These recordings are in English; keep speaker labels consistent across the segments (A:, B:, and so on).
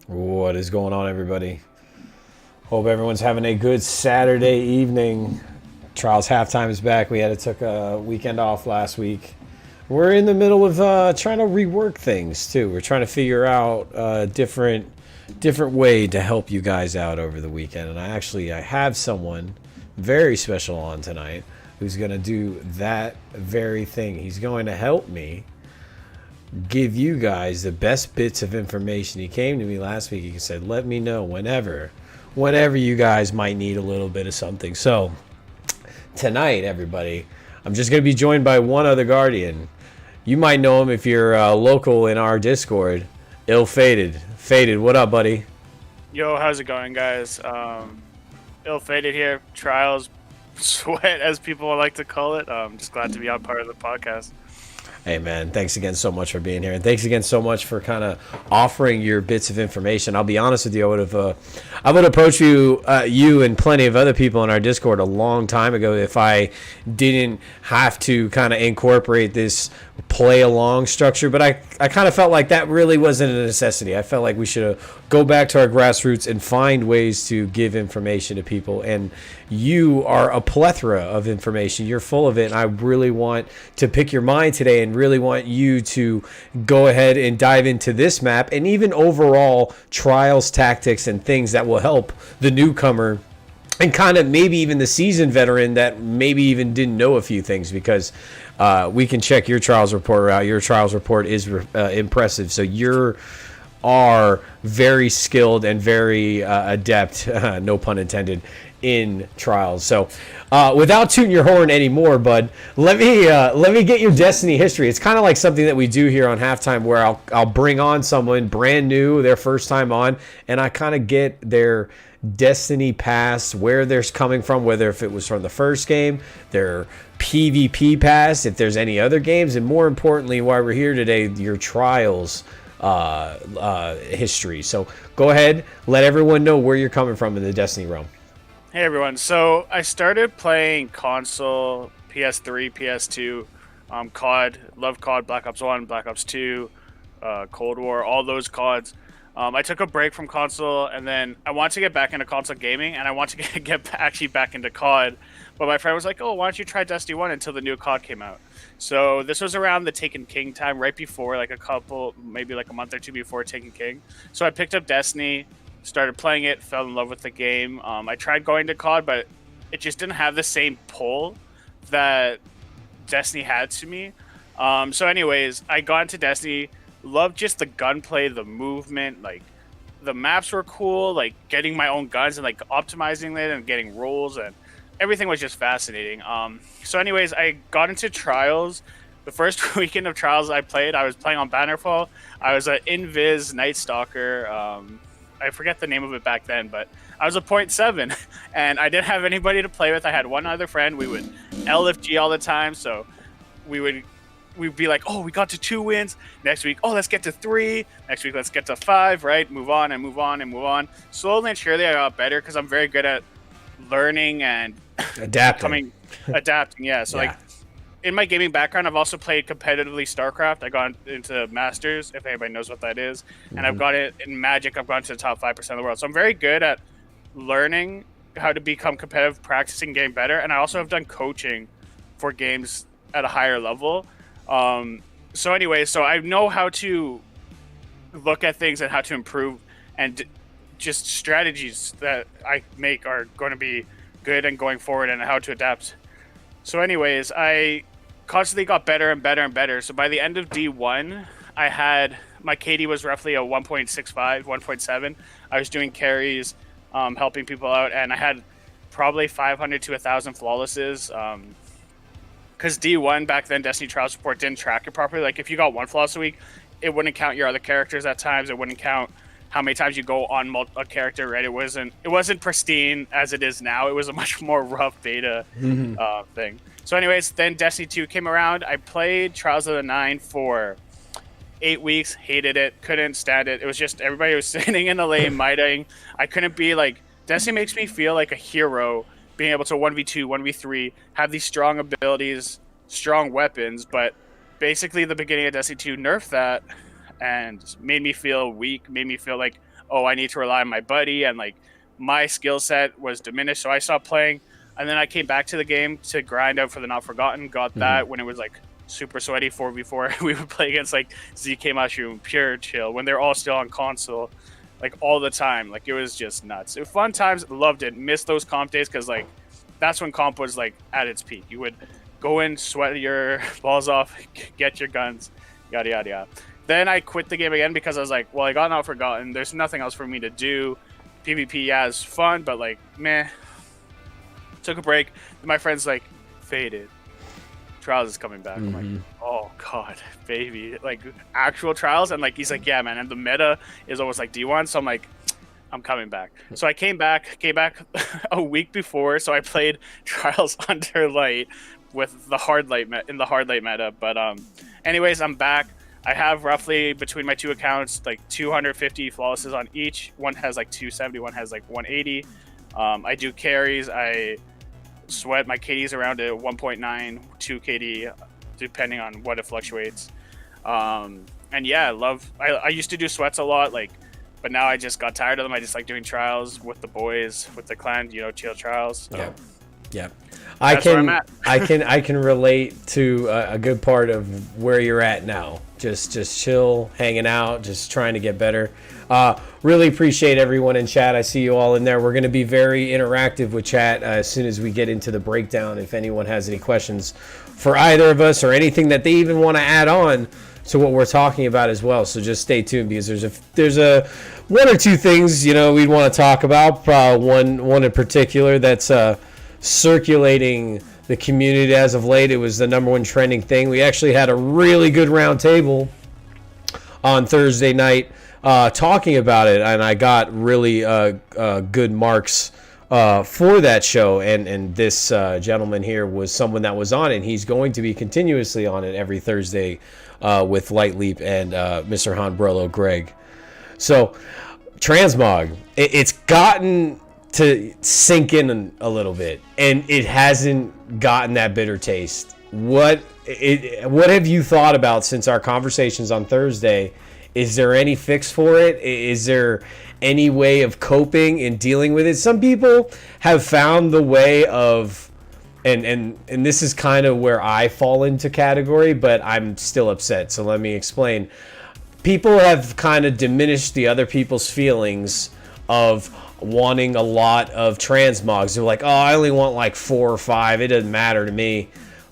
A: What is going on, everybody? Hope everyone's having a good Saturday evening. Trials halftime is back. Took a weekend off last week. We're in the middle of trying to rework things too. We're trying to figure out a different way to help you guys out over the weekend. And I have someone very special on tonight who's going to do that very thing. He's going to help me give you guys the best bits of information. He came to me last week. He said, "Let me know whenever you guys might need a little bit of something." So tonight, everybody, I'm just going to be joined by one other Guardian. You might know him if you're local in our Discord. ilFated. Faded, what up, buddy?
B: Yo, how's it going, guys? ilFated here. Trials, sweat, as people like to call it. Just glad to be on part of the podcast.
A: Hey man, thanks again so much for being here, and thanks again so much for kind of offering your bits of information. I'll be honest with you, I would approach you and plenty of other people in our Discord a long time ago if I didn't have to kind of incorporate this play along structure. But I kind of felt like that really wasn't a necessity. I felt like we should go back to our grassroots and find ways to give information to people. And you are a plethora of information. You're full of it, and I really want to pick your mind today and really want you to go ahead and dive into this map and even overall trials tactics and things that will help the newcomer and kind of maybe even the seasoned veteran that maybe even didn't know a few things, because we can check your trials report out. Your trials report is impressive. So you are very skilled and very adept, no pun intended, in trials. So without tooting your horn anymore, bud, let me get your Destiny history. It's kind of like something that we do here on halftime, where I'll bring on someone brand new, their first time on, and I kind of get their Destiny past, where they're coming from, whether if it was from the first game, their PvP past, if there's any other games, and more importantly, why we're here today, your trials history. So go ahead, let everyone know where you're coming from in the Destiny realm.
B: Hey, everyone. So I started playing console, PS3, PS2, COD, love COD, Black Ops 1, Black Ops 2, Cold War, all those CODs. I took a break from console, and then I wanted to get back into console gaming, and I want to get actually back into COD. But my friend was like, "Oh, why don't you try Destiny 1 until the new COD came out?" So this was around the Taken King time, right before, like maybe like a month or two before Taken King. So I picked up Destiny, started playing it, fell in love with the game. I tried going to COD, but it just didn't have the same pull that Destiny had to me. So anyways, I got into Destiny. Loved just the gunplay, the movement, like the maps were cool, like getting my own guns and like optimizing it and getting rolls, and everything was just fascinating. So anyways, I got into Trials. The first weekend of Trials I was playing on Bannerfall. I was an Invis Night Stalker. I forget the name of it back then, but I was a 0.7, and I didn't have anybody to play with. I had one other friend. We would LFG all the time, so we'd be like, "Oh, we got to 2 wins. Next week, oh, let's get to 3. Next week, let's get to 5, right? Move on and move on and move on." Slowly and surely, I got better because I'm very good at learning and
A: Adapting.
B: Adapting, yeah. So,
A: Yeah.
B: like, in my gaming background, I've also played competitively StarCraft. I got into Masters, if anybody knows what that is. And I've got it in Magic. I've gone to the top 5% of the world. So I'm very good at learning how to become competitive, practicing, getting better. And I also have done coaching for games at a higher level. So anyway, so I know how to look at things and how to improve, and just strategies that I make are going to be good and going forward, and how to adapt. So anyways, I constantly got better and better and better. So by the end of D1, my KD was roughly a 1.65, 1.7. I was doing carries, helping people out, and I had probably 500 to 1,000 flawlesses. Because D1 back then, Destiny Trials Report didn't track it properly. Like, if you got one flawless a week, it wouldn't count your other characters at times. It wouldn't count how many times you go on a character, right? It wasn't pristine as it is now. It was a much more rough beta thing. So anyways, then Destiny 2 came around. I played Trials of the 9 for 8 weeks, hated it, couldn't stand it. It was just everybody was sitting in the lane, miting. I couldn't be like, Destiny makes me feel like a hero, being able to 1v2, 1v3, have these strong abilities, strong weapons, but basically the beginning of Destiny 2 nerfed that and made me feel weak, made me feel like, oh, I need to rely on my buddy, and like my skill set was diminished, so I stopped playing. And then I came back to the game to grind out for the Not Forgotten. Got that when it was like super sweaty 4v4. We would play against like ZK Mushroom, Pure Chill when they're all still on console, like all the time. Like it was just nuts. It was fun times. Loved it. Missed those comp days because like that's when comp was like at its peak. You would go in, sweat your balls off, get your guns, yada yada yada. Then I quit the game again because I was like, well, I got Not Forgotten. There's nothing else for me to do. PvP, yeah, is fun, but like, meh. Took a break. My friend's like, Faded. Trials is coming back. I'm like, oh god, baby. Like actual Trials, and like he's like, yeah, man. And the meta is almost like D1. So I'm like, I'm coming back. So I came back a week before. So I played Trials Under Light with the hard light in the hard light meta. But anyways, I'm back. I have roughly between my two accounts like 250 flawlesses on each. One has like 270, one has like 180. I do carries. I sweat. My KD's around a 1.9, 2 KD, depending on what it fluctuates. And yeah, I used to do sweats a lot, like, but now I just got tired of them. I just like doing trials with the boys, with the clan, chill trials. So.
A: Yeah. I can relate to a good part of where you're at now. Just chill, hanging out, just trying to get better. Really appreciate everyone in chat. I see you all in there. We're going to be very interactive with chat as soon as we get into the breakdown. If anyone has any questions for either of us or anything that they even want to add on to what we're talking about as well. So just stay tuned because there's a one or two things we'd want to talk about. One in particular that's circulating the community as of late. It was the #1 trending thing. We actually had a really good round table on Thursday night talking about it, and I got really good marks for that show. And this gentleman here was someone that was on it. He's going to be continuously on it every Thursday with Light Leap and Mr. Honbrello Greg. So transmog, it's gotten to sink in a little bit, and it hasn't gotten that bitter taste. What have you thought about since our conversations on Thursday? Is there any fix for it? Is there any way of coping and dealing with it? Some people have found the way of, and this is kind of where I fall into category, but I'm still upset. So let me explain. People have kind of diminished the other people's feelings of wanting a lot of transmogs. They're like, oh, I only want like 4 or 5. It doesn't matter to me.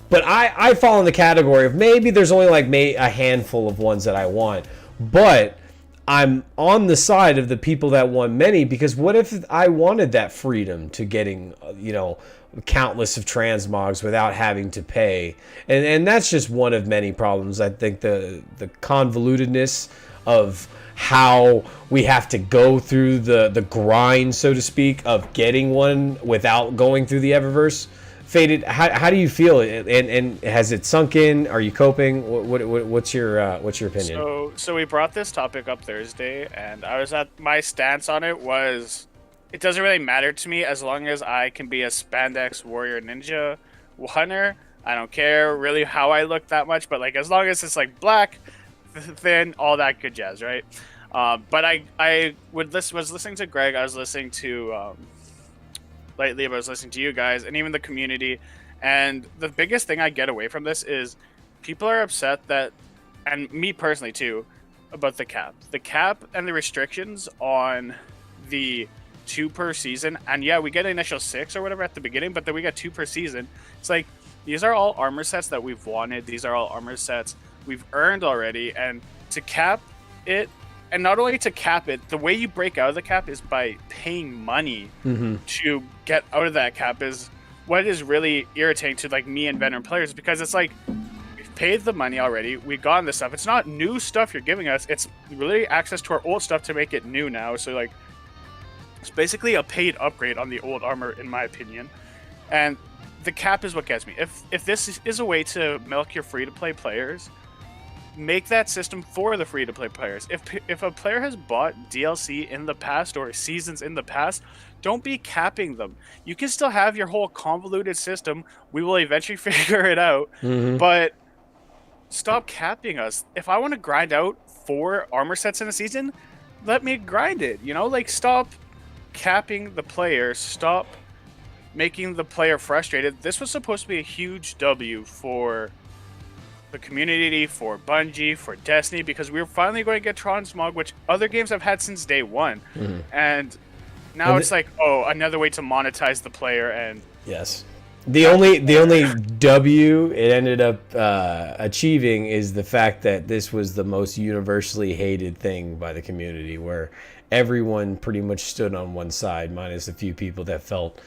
A: But I fall in the category of maybe there's only like a handful of ones that I want. But I'm on the side of the people that want many, because what if I wanted that freedom to getting, countless of transmogs without having to pay? And that's just one of many problems. I think the convolutedness of how we have to go through the grind, so to speak, of getting one without going through the Eververse. Faded, how do you feel? And has it sunk in? Are you coping? What's your opinion?
B: So we brought this topic up Thursday, and my stance on it was, it doesn't really matter to me as long as I can be a spandex warrior ninja hunter. I don't care really how I look that much, but like as long as it's like black, thin, all that good jazz, right? But I was listening to Greg. I was listening to lately, I was listening to you guys and even the community. And the biggest thing I get away from this is people are upset that, and me personally too, about the cap and the restrictions on the 2 per season. And yeah, we get an initial 6 or whatever at the beginning, but then we get 2 per season. It's like, these are all armor sets that we've wanted. These are all armor sets we've earned already. And to cap it, and not only to cap it, the way you break out of the cap is by paying money to get out of that cap, is what is really irritating to like me and veteran players, because it's like, we've paid the money already, we've gotten this stuff. It's not new stuff you're giving us, it's really access to our old stuff to make it new now. So like, it's basically a paid upgrade on the old armor, in my opinion. And the cap is what gets me. If this is a way to milk your free-to-play players, make that system for the free-to-play players. If a player has bought DLC in the past or seasons in the past, don't be capping them. You can still have your whole convoluted system. We will eventually figure it out, but stop capping us. If I want to grind out 4 armor sets in a season, let me grind it. Like stop capping the player. Stop making the player frustrated. This was supposed to be a huge W for the community, for Bungie, for Destiny, because we were finally going to get Transmog, which other games have had since day one. And now it's like, another way to monetize the player. And
A: yes, the only W it ended up achieving is the fact that this was the most universally hated thing by the community, where everyone pretty much stood on one side, minus a few people that felt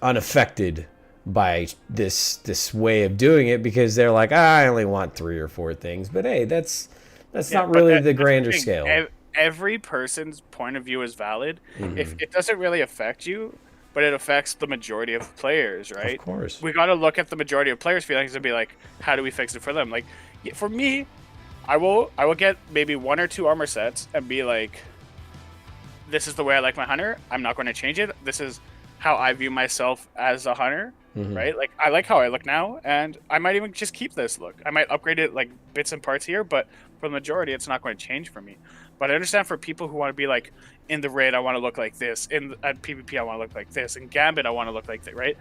A: unaffected by this way of doing it, because they're like, I only want 3 or 4 things. But hey, that's not really the grander scale.
B: Every person's point of view is valid. If it doesn't really affect you, but it affects the majority of players, right?
A: Of course.
B: We got to look at the majority of players' feelings and be like, how do we fix it for them? Like, for me, I will get maybe 1 or 2 armor sets and be like, this is the way I like my hunter. I'm not going to change it. This is how I view myself as a hunter. Right? Like, I like how I look now, and I might even just keep this look. I might upgrade it like bits and parts here, but for the majority, it's not going to change for me. But I understand for people who want to be like, in the raid, I want to look like this. At PvP, I want to look like this. In Gambit, I want to look like that, right?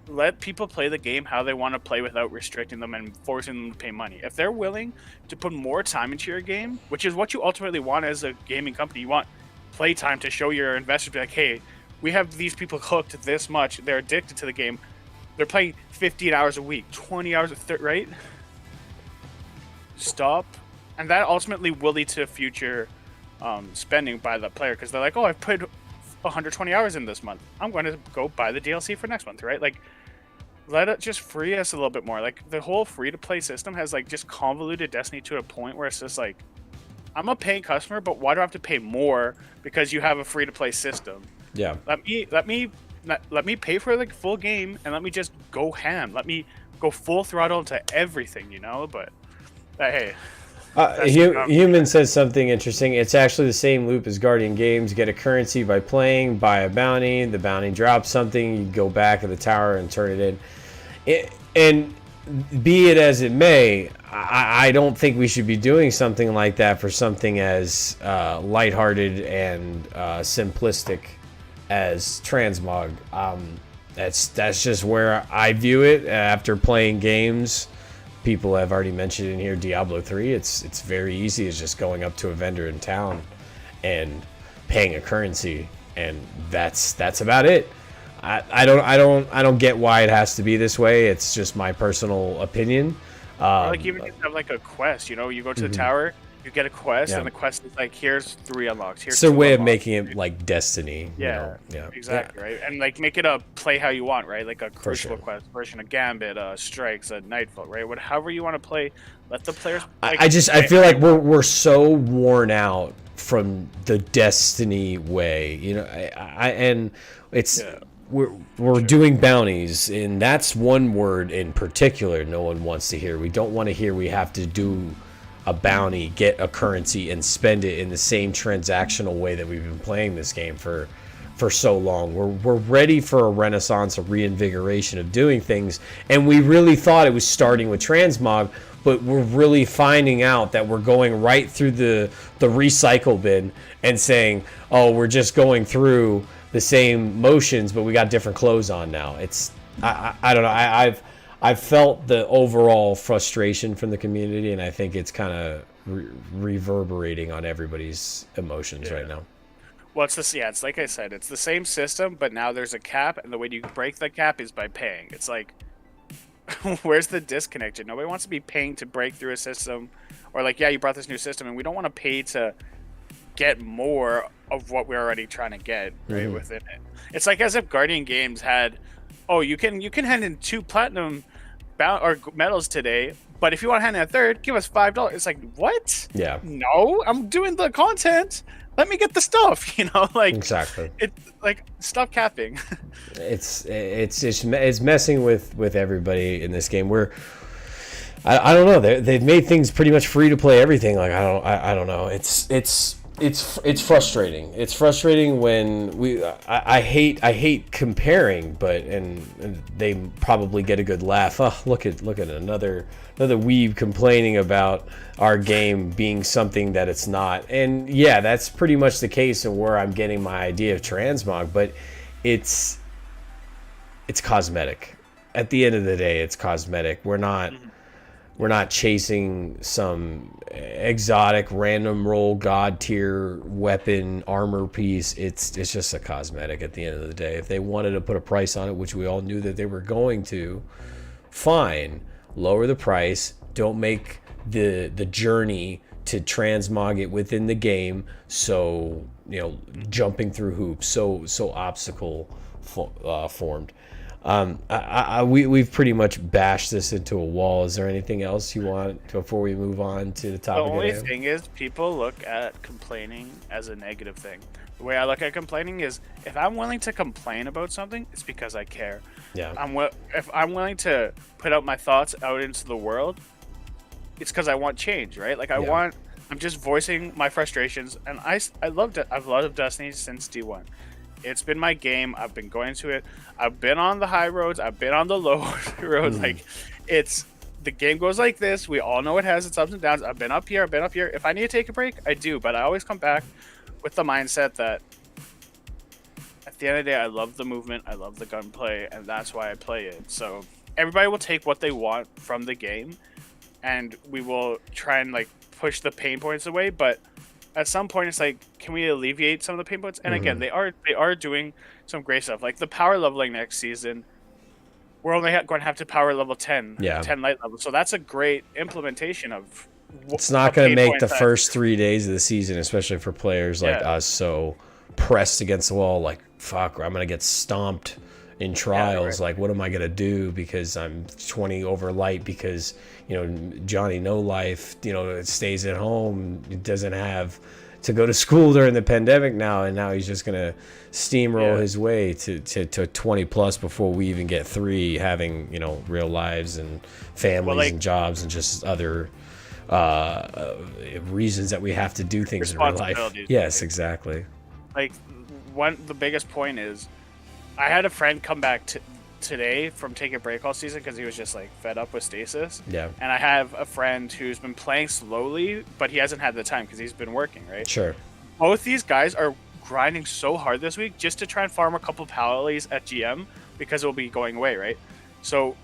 B: Let people play the game how they want to play without restricting them and forcing them to pay money. If they're willing to put more time into your game, which is what you ultimately want as a gaming company, you want play time to show your investors, be like, hey, we have these people hooked this much. They're addicted to the game. They're playing 15 hours a week, 20 hours, right? Stop. And that ultimately will lead to future spending by the player, because they're like, I've played 120 hours in this month. I'm going to go buy the DLC for next month, right? Like, let it just free us a little bit more. Like, the whole free-to-play system has, like, just convoluted Destiny to a point where it's just like, I'm a paying customer, but why do I have to pay more because you have a free-to-play system?
A: Yeah.
B: Let me pay for the full game and let me just go ham. Let me go full throttle into everything, But hey,
A: Human says something interesting. It's actually the same loop as Guardian Games. Get a currency by playing, buy a bounty. The bounty drops something. You go back to the tower and turn it in. And be it as it may, I don't think we should be doing something like that for something as lighthearted and simplistic as Transmog. That's just where I view it after playing games. People have already mentioned in here Diablo 3. It's very easy. It's just going up to a vendor in town and paying a currency, and that's about it. I don't get why it has to be this way. It's just my personal opinion.
B: Like, even if you have like a quest, you go to the tower, you get a quest, and the quest is like, here's 3 unlocks. Here's
A: it's a way
B: unlocks,
A: of making it like Destiny.
B: Yeah, exactly, right? And like, make it a play how you want, right? Like a Crucible quest version, a Gambit, Strikes, a Nightfall, right? However you want to play, let the players. Like, I feel
A: like we're so worn out from the Destiny way, and it's. Yeah. We're doing bounties, and that's one word in particular no one wants to hear. We don't want to hear we have to do a bounty, get a currency, and spend it in the same transactional way that we've been playing this game for so long. We're ready for a renaissance, a reinvigoration of doing things, and we really thought it was starting with Transmog, but we're really finding out that we're going right through the recycle bin and saying, we're just going through the same motions, but we got different clothes on now. It's I don't know. I've felt the overall frustration from the community, and I think it's kind of reverberating on everybody's emotions right now.
B: Well, it's like I said, it's the same system, but now there's a cap, and the way you break the cap is by paying. It's like, where's the disconnect? Nobody wants to be paying to break through a system, or like, you brought this new system, and we don't want to pay to get more of what we're already trying to get within it. It's like as if Guardian Games had, you can hand in 2 platinum or medals today, but if you want to hand in a third, give us $5. It's like, what?
A: Yeah.
B: No, I'm doing the content. Let me get the stuff. Like,
A: exactly.
B: It's like, stop capping.
A: it's messing with everybody in this game. I don't know. They've made things pretty much free to play everything. Like, I don't know. It's it's frustrating. It's frustrating when I hate comparing, but and they probably get a good laugh. Oh, look at another weeb complaining about our game being something that it's not. And yeah, that's pretty much the case of where I'm getting my idea of transmog, but it's cosmetic. At the end of the day, it's cosmetic. We're not chasing some exotic random roll god tier weapon armor piece. It's just a cosmetic at the end of the day. If they wanted to put a price on it, which we all knew that they were going to, fine. Lower the price. Don't make the journey to transmog it within the game so jumping through hoops so obstacle formed. We've pretty much bashed this into a wall. Is there anything else you want before we move on to the topic?
B: The only thing is, people look at complaining as a negative thing. The way I look at complaining is, if I'm willing to complain about something, it's because I care.
A: Yeah.
B: If I'm willing to put out my thoughts out into the world, it's because I want change, right? Like I'm just voicing my frustrations, and I've loved Destiny since D1. It's been my game. I've been going to it. I've been on the high roads. I've been on the low roads. Like, the game goes like this. We all know it has its ups and downs. I've been up here. I've been up here. If I need to take a break, I do. But I always come back with the mindset that at the end of the day, I love the movement. I love the gunplay, and that's why I play it. So everybody will take what they want from the game, and we will try and push the pain points away. But at some point, it's like, can we alleviate some of the pain points? And again, they are doing some great stuff. Like the power leveling next season, we're only going to have to power level 10, 10 light level. So that's a great implementation of.
A: It's not going to make the first 3 days of the season, especially for players like us, so pressed against the wall. Like, fuck, I'm going to get stomped in trials. Like, what am I going to do because I'm 20 over light because Johnny No Life stays at home, doesn't have to go to school during the pandemic now, and now he's just gonna steamroll his way to 20 plus before we even get 3, having real lives and families and jobs and just other reasons that we have to do things in real life. Yes, exactly.
B: The biggest point is, I had a friend come back today from taking a break all season because he was just fed up with stasis.
A: Yeah.
B: And I have a friend who's been playing slowly, but he hasn't had the time because he's been working, right?
A: Sure.
B: Both these guys are grinding so hard this week just to try and farm a couple pallies at GM because it will be going away, right? So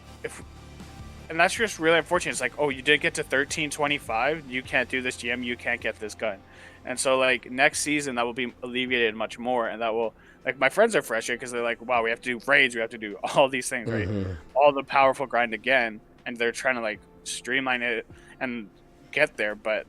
B: and that's just really unfortunate. It's like, oh, you did get to 1325, you can't do this GM, you can't get this gun. And so next season that will be alleviated much more, and that will my friends are frustrated because they're like, wow, we have to do raids, we have to do all these things, right? All the powerful grind again, and they're trying to streamline it and get there. But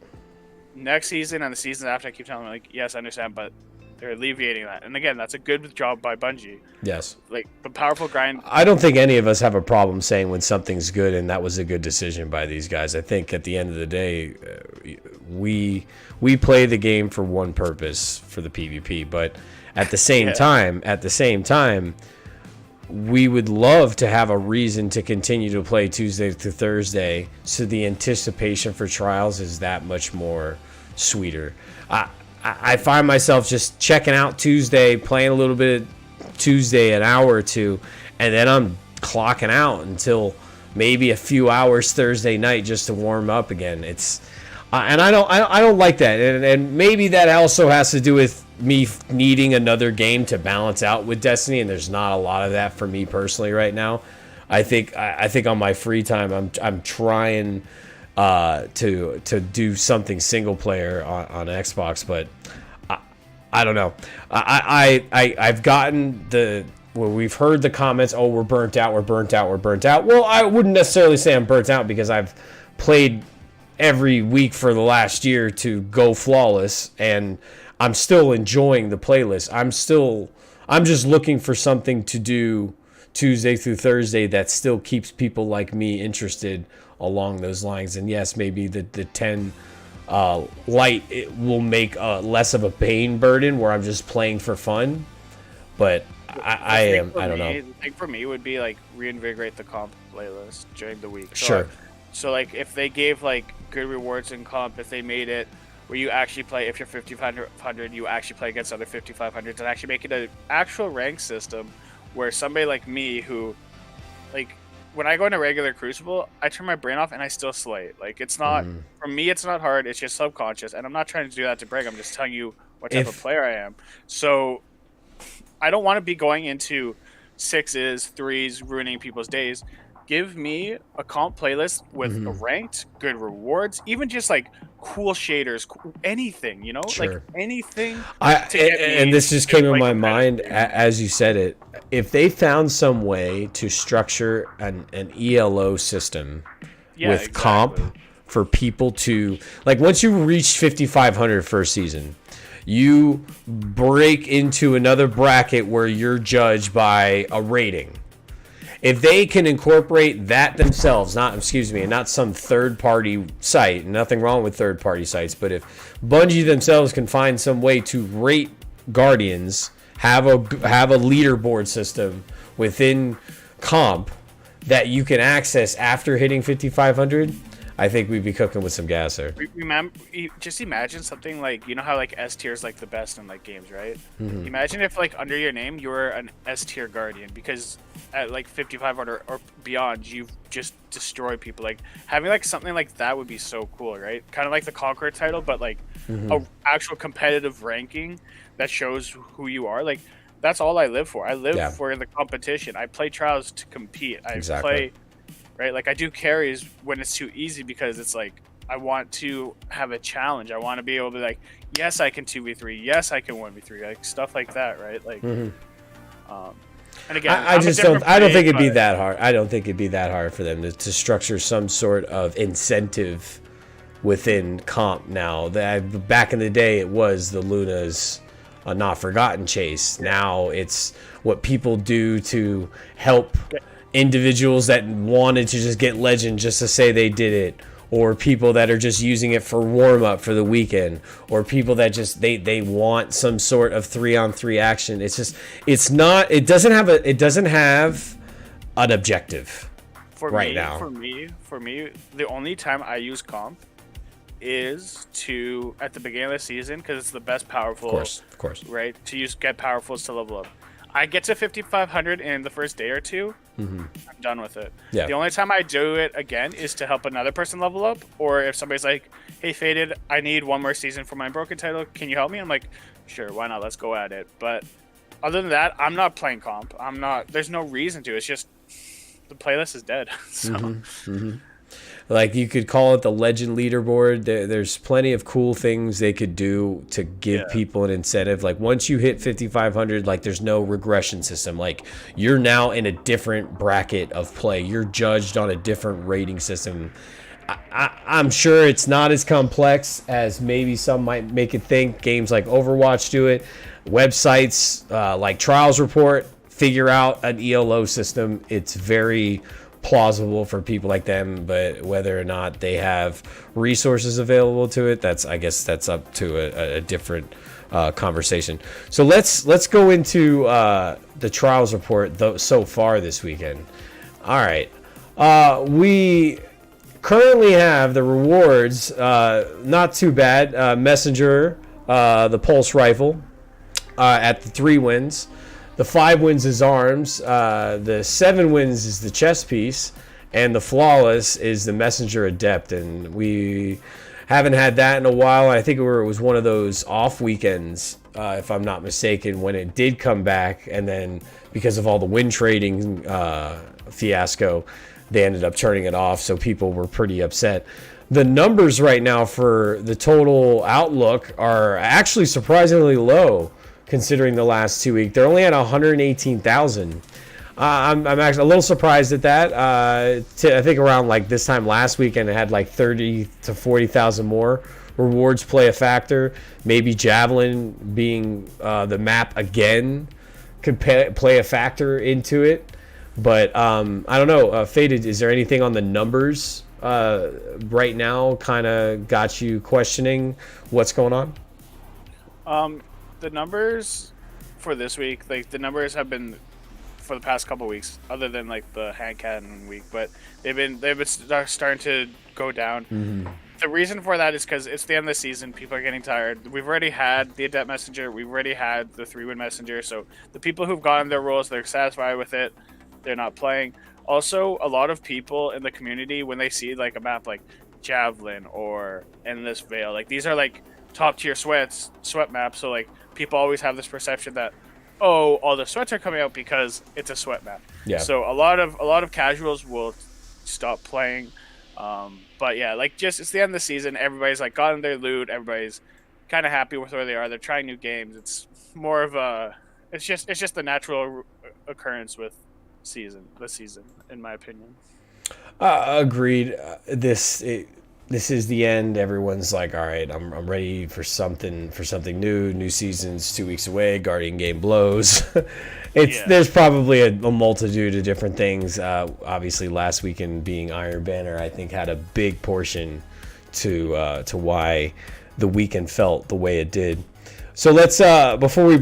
B: next season and the season after, I keep telling them yes, I understand, but they're alleviating that. And again, that's a good job by Bungie.
A: Yes.
B: The powerful grind.
A: I don't think any of us have a problem saying when something's good and that was a good decision by these guys. I think at the end of the day, we play the game for one purpose, for the PvP, but at the same time, we would love to have a reason to continue to play Tuesday to Thursday, so the anticipation for trials is that much more sweeter. I find myself just checking out Tuesday, playing a little bit of Tuesday, an hour or two, and then I'm clocking out until maybe a few hours Thursday night just to warm up again. And I don't like that, and maybe that also has to do with me needing another game to balance out with Destiny, and there's not a lot of that for me personally right now. I think on my free time I'm trying to do something single player on Xbox, but I don't know. I've gotten we've heard the comments, oh, we're burnt out. Well, I wouldn't necessarily say I'm burnt out because I've played every week for the last year to go flawless, and I'm still enjoying the playlist. I'm just looking for something to do Tuesday through Thursday that still keeps people like me interested along those lines. And yes, maybe the 10 light, it will make less of a pain burden where I'm just playing for fun. But I don't know.
B: The thing for me would be reinvigorate the comp playlist during the week. So
A: Sure.
B: So if they gave good rewards in comp, if they made it where you actually play, if you're 5500, you actually play against other 5500s, and actually make it an actual rank system where somebody like me who, like, when I go into regular Crucible, I turn my brain off and I still slay. Like, it's not, for me, it's not hard, it's just subconscious, and I'm not trying to do that to brag, I'm just telling you what type of player I am. So, I don't want to be going into 6s, 3s, ruining people's days. Give me a comp playlist with a ranked, good rewards, even just like cool shaders, anything, you know, like anything.
A: And this just came in my mind as you said it. If they found some way to structure an ELO system with comp for people to, like, once you reach 5,500 first season, you break into another bracket where you're judged by a rating. If they can incorporate that themselves, not some third-party site, nothing wrong with third-party sites, but if Bungie themselves can find some way to rate Guardians, have a leaderboard system within comp that you can access after hitting 5,500, I think we'd be cooking with some gas there.
B: Remember, just imagine something like, you know how like S tier is like the best in like games, right? Imagine if like under your name you were an S tier Guardian, because at like 5,500 or beyond you've just destroyed people. Like having like something like that would be so cool, right? Kind of like the Conqueror title, but like a actual competitive ranking that shows who you are. Like that's all I live for. I live for the competition. I play Trials to compete. I play. Right, like I do carries when it's too easy, because it's like I want to have a challenge. I want to be able to be like, yes, I can 2v3, yes, I can 1v3, like stuff like that, right? Like, and again, I
A: don't think it'd be that hard. I don't think it'd be that hard for them to structure some sort of incentive within comp. Now, that back in the day, it was the Luna's not forgotten chase. Now it's what people do to help individuals that wanted to just get legend just to say they did it, or people that are just using it for warm-up for the weekend, or people that just they want some sort of 3-on-3 action. It doesn't have an objective now.
B: For me, the only time I use comp is to at the beginning of the season, because it's the best powerful,
A: of course,
B: right? To get powerfuls to level up. I get to 5,500 in the first day or two. I'm done with it. Yeah. The only time I do it again is to help another person level up, or if somebody's like, "Hey, Fated, I need one more season for my broken title. Can you help me?" I'm like, "Sure, why not? Let's go at it." But other than that, I'm not playing comp. I'm not. There's no reason to. It's just the playlist is dead. So.
A: Like, you could call it the legend leaderboard. There's plenty of cool things they could do to give people an incentive. Like, once you hit 5,500, like, there's no regression system. Like, you're now in a different bracket of play. You're judged on a different rating system. I'm sure it's not as complex as maybe some might make it think. Games like Overwatch do it. Websites like Trials Report figure out an ELO system. It's very plausible for people like them, but whether or not they have resources available to it, I guess that's up to a different conversation. So let's go into the Trials Report so far this weekend. All right, we currently have the rewards, not too bad. Messenger, the pulse rifle, at the 3 wins. The 5 wins is arms, the 7 wins is the chest piece, and the flawless is the messenger adept. And we haven't had that in a while. I think it was one of those off weekends, if I'm not mistaken, when it did come back, and then because of all the win trading fiasco, they ended up turning it off, so people were pretty upset. The numbers right now for the total outlook are actually surprisingly low, considering the last 2 weeks. They're only at 118,000. I'm actually a little surprised at that. I think around like this time last weekend, it had like 30 to 40,000 more. Rewards play a factor. Maybe Javelin being the map again could play a factor into it. But I don't know. Faded, is there anything on the numbers right now kind of got you questioning what's going on?
B: The numbers for this week, like the numbers have been for the past couple weeks, other than like the hand cannon week, but they've been starting to go down. The reason for that is because it's the end of the season. People are getting tired. We've already had the Adept Messenger. We've already had the 3-win Messenger. So the people who've gotten their roles, they're satisfied with it. They're not playing. Also, a lot of people in the community, when they see like a map like Javelin or Endless Veil, like these are like top tier sweat maps. So like people always have this perception that, oh, all the sweats are coming out because it's a sweat map.
A: Yeah.
B: So a lot of casuals will stop playing. But yeah, like just it's the end of the season. Everybody's like gotten their loot. Everybody's kind of happy with where they are. They're trying new games. It's more of a it's just the natural occurrence with the season, in my opinion.
A: Agreed. This is the end. Everyone's like, all right, I'm ready for something new. New season's 2 weeks away. Guardian game blows. There's probably a multitude of different things. Obviously, last weekend being Iron Banner, I think had a big portion to why the weekend felt the way it did. So let's before we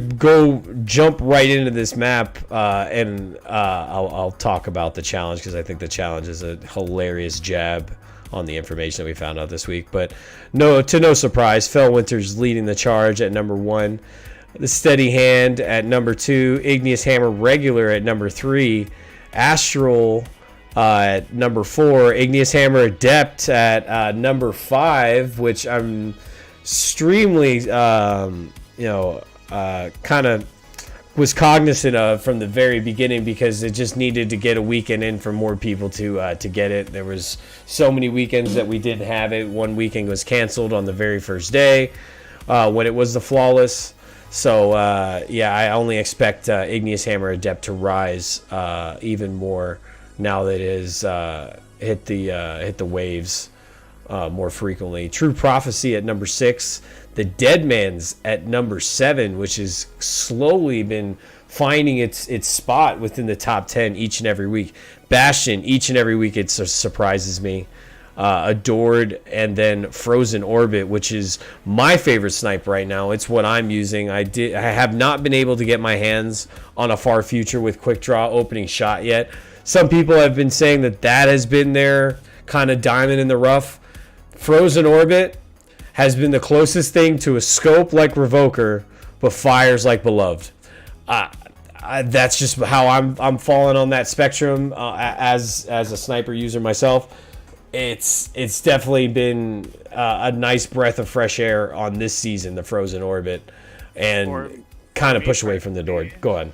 A: jump right into this map, and I'll talk about the challenge because I think the challenge is a hilarious jab on the information that we found out this week. But no surprise, Fel Winter's leading the charge at number 1, the Steady Hand at number 2, Igneous Hammer Regular at number 3, Astral at number 4, Igneous Hammer Adept at number 5, which I'm extremely kind of was cognizant of from the very beginning because it just needed to get a weekend in for more people to get it. There was so many weekends that we didn't have it. One weekend was canceled on the very first day when it was the Flawless. So I only expect Igneous Hammer Adept to rise even more now that it is hit the waves more frequently. True Prophecy at number 6. The Deadman's at number 7, which has slowly been finding its spot within the top 10 each and every week. Bastion, each and every week, it surprises me. Adored, and then Frozen Orbit, which is my favorite snipe right now. It's what I'm using. I have not been able to get my hands on a Far Future with Quick Draw opening shot yet. Some people have been saying that has been their kind of diamond in the rough. Frozen Orbit has been the closest thing to a scope like Revoker, but fires like Beloved. That's just how I'm falling on that spectrum as a sniper user myself. It's definitely been a nice breath of fresh air on this season, the Frozen Orbit, and kind of push away from the door. Go ahead.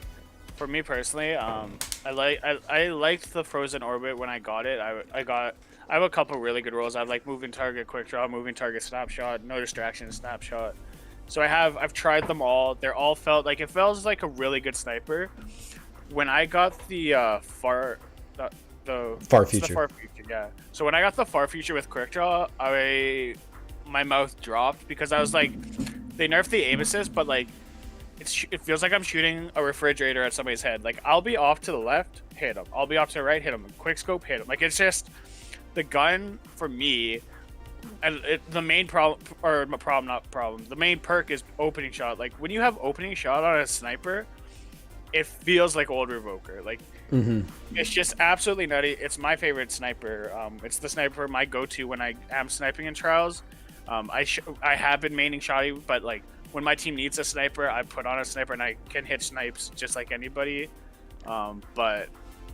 B: For me personally, I liked the Frozen Orbit when I got it. I have a couple really good rolls. I have like moving target, quick draw, moving target, snapshot, no distraction, snapshot. So I've tried them all. They're all it feels like a really good sniper. When I got the Far Future, yeah. So when I got the Far Future with quick draw, my mouth dropped because I was like, they nerfed the aim assist, but like it feels like I'm shooting a refrigerator at somebody's head. Like I'll be off to the left, hit him. I'll be off to the right, hit him. Quick scope, hit him. Like it's just the gun for me. And the main the main perk is opening shot. Like when you have opening shot on a sniper, it feels like old Revoker. Like it's just absolutely nutty. It's my favorite sniper. It's the sniper my go-to when I am sniping in Trials. I have been maining Shoddy, but like when my team needs a sniper, I put on a sniper and I can hit snipes just like anybody. But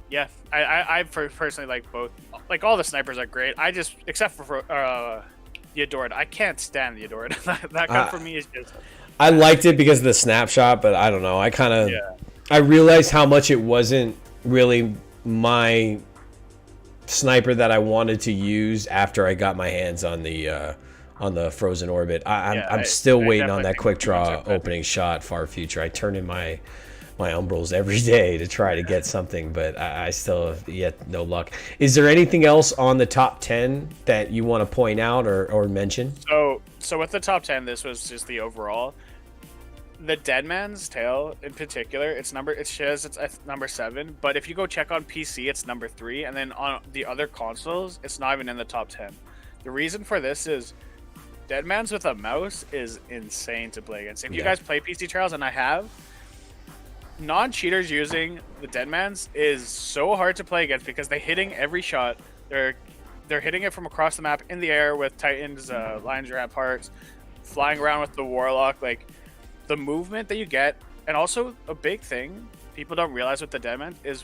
B: yeah, I personally like both. Like all the snipers are great. I just except for the Adored. I can't stand the Adored. that gun for me is just.
A: I liked it because of the snapshot, but I don't know. I realized how much it wasn't really my sniper that I wanted to use after I got my hands on the Frozen Orbit. I'm still waiting on that quick draw opening shot Far Future. I turn in my umbrals every day to try to get something, but I still have yet no luck. Is there anything else on the top 10 that you want to point out or mention?
B: So with the top 10, this was just the overall. The Deadman's Tale in particular, it says it's number 7, but if you go check on PC, it's number 3, and then on the other consoles, it's not even in the top 10. The reason for this is Deadman's with a mouse is insane to play against. If you guys play PC Trials, and I have, non-cheaters using the Deadman's is so hard to play against because they're hitting every shot. They're they're hitting it from across the map in the air with Titans, Lions, Ramparts, flying around with the Warlock. Like the movement that you get, and also a big thing people don't realize with the Deadman is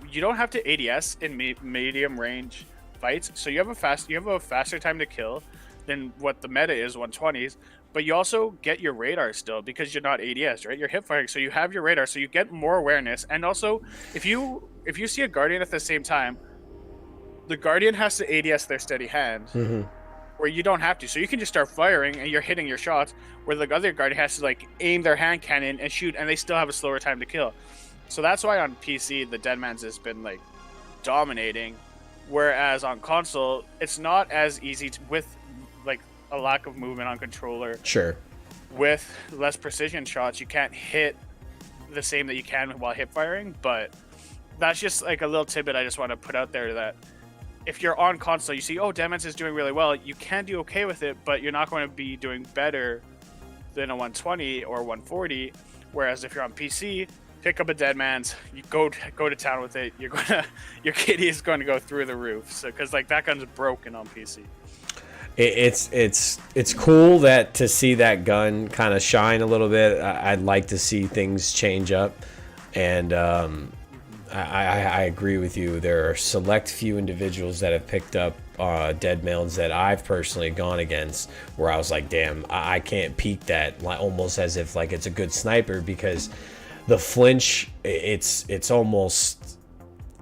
B: you don't have to ADS in medium range fights, so you have a faster time to kill than what the meta is 120s. But you also get your radar still because you're not ADS, right? You're hip firing, so you have your radar, so you get more awareness. And also, if you see a Guardian at the same time, the Guardian has to ADS their steady hand, where you don't have to. So you can just start firing and you're hitting your shots, where the other Guardian has to like aim their hand cannon and shoot, and they still have a slower time to kill. So that's why on PC the Deadman's has been like dominating, whereas on console it's not as easy with like a lack of movement on controller.
A: Sure.
B: With less precision shots, you can't hit the same that you can while hip firing. But that's just like a little tidbit I just want to put out there, that if you're on console, you see, oh, Deadman's is doing really well. You can do okay with it, but you're not going to be doing better than a 120 or 140. Whereas if you're on PC, pick up a Deadman's, you go to town with it. Your kitty is going to go through the roof. So because like that gun's broken on PC.
A: It's cool that to see that gun kind of shine a little bit. I'd like to see things change up, and I agree with you. There are select few individuals that have picked up Deadmans that I've personally gone against, where I was like, damn, I can't peek that, almost as if like it's a good sniper, because the flinch, it's almost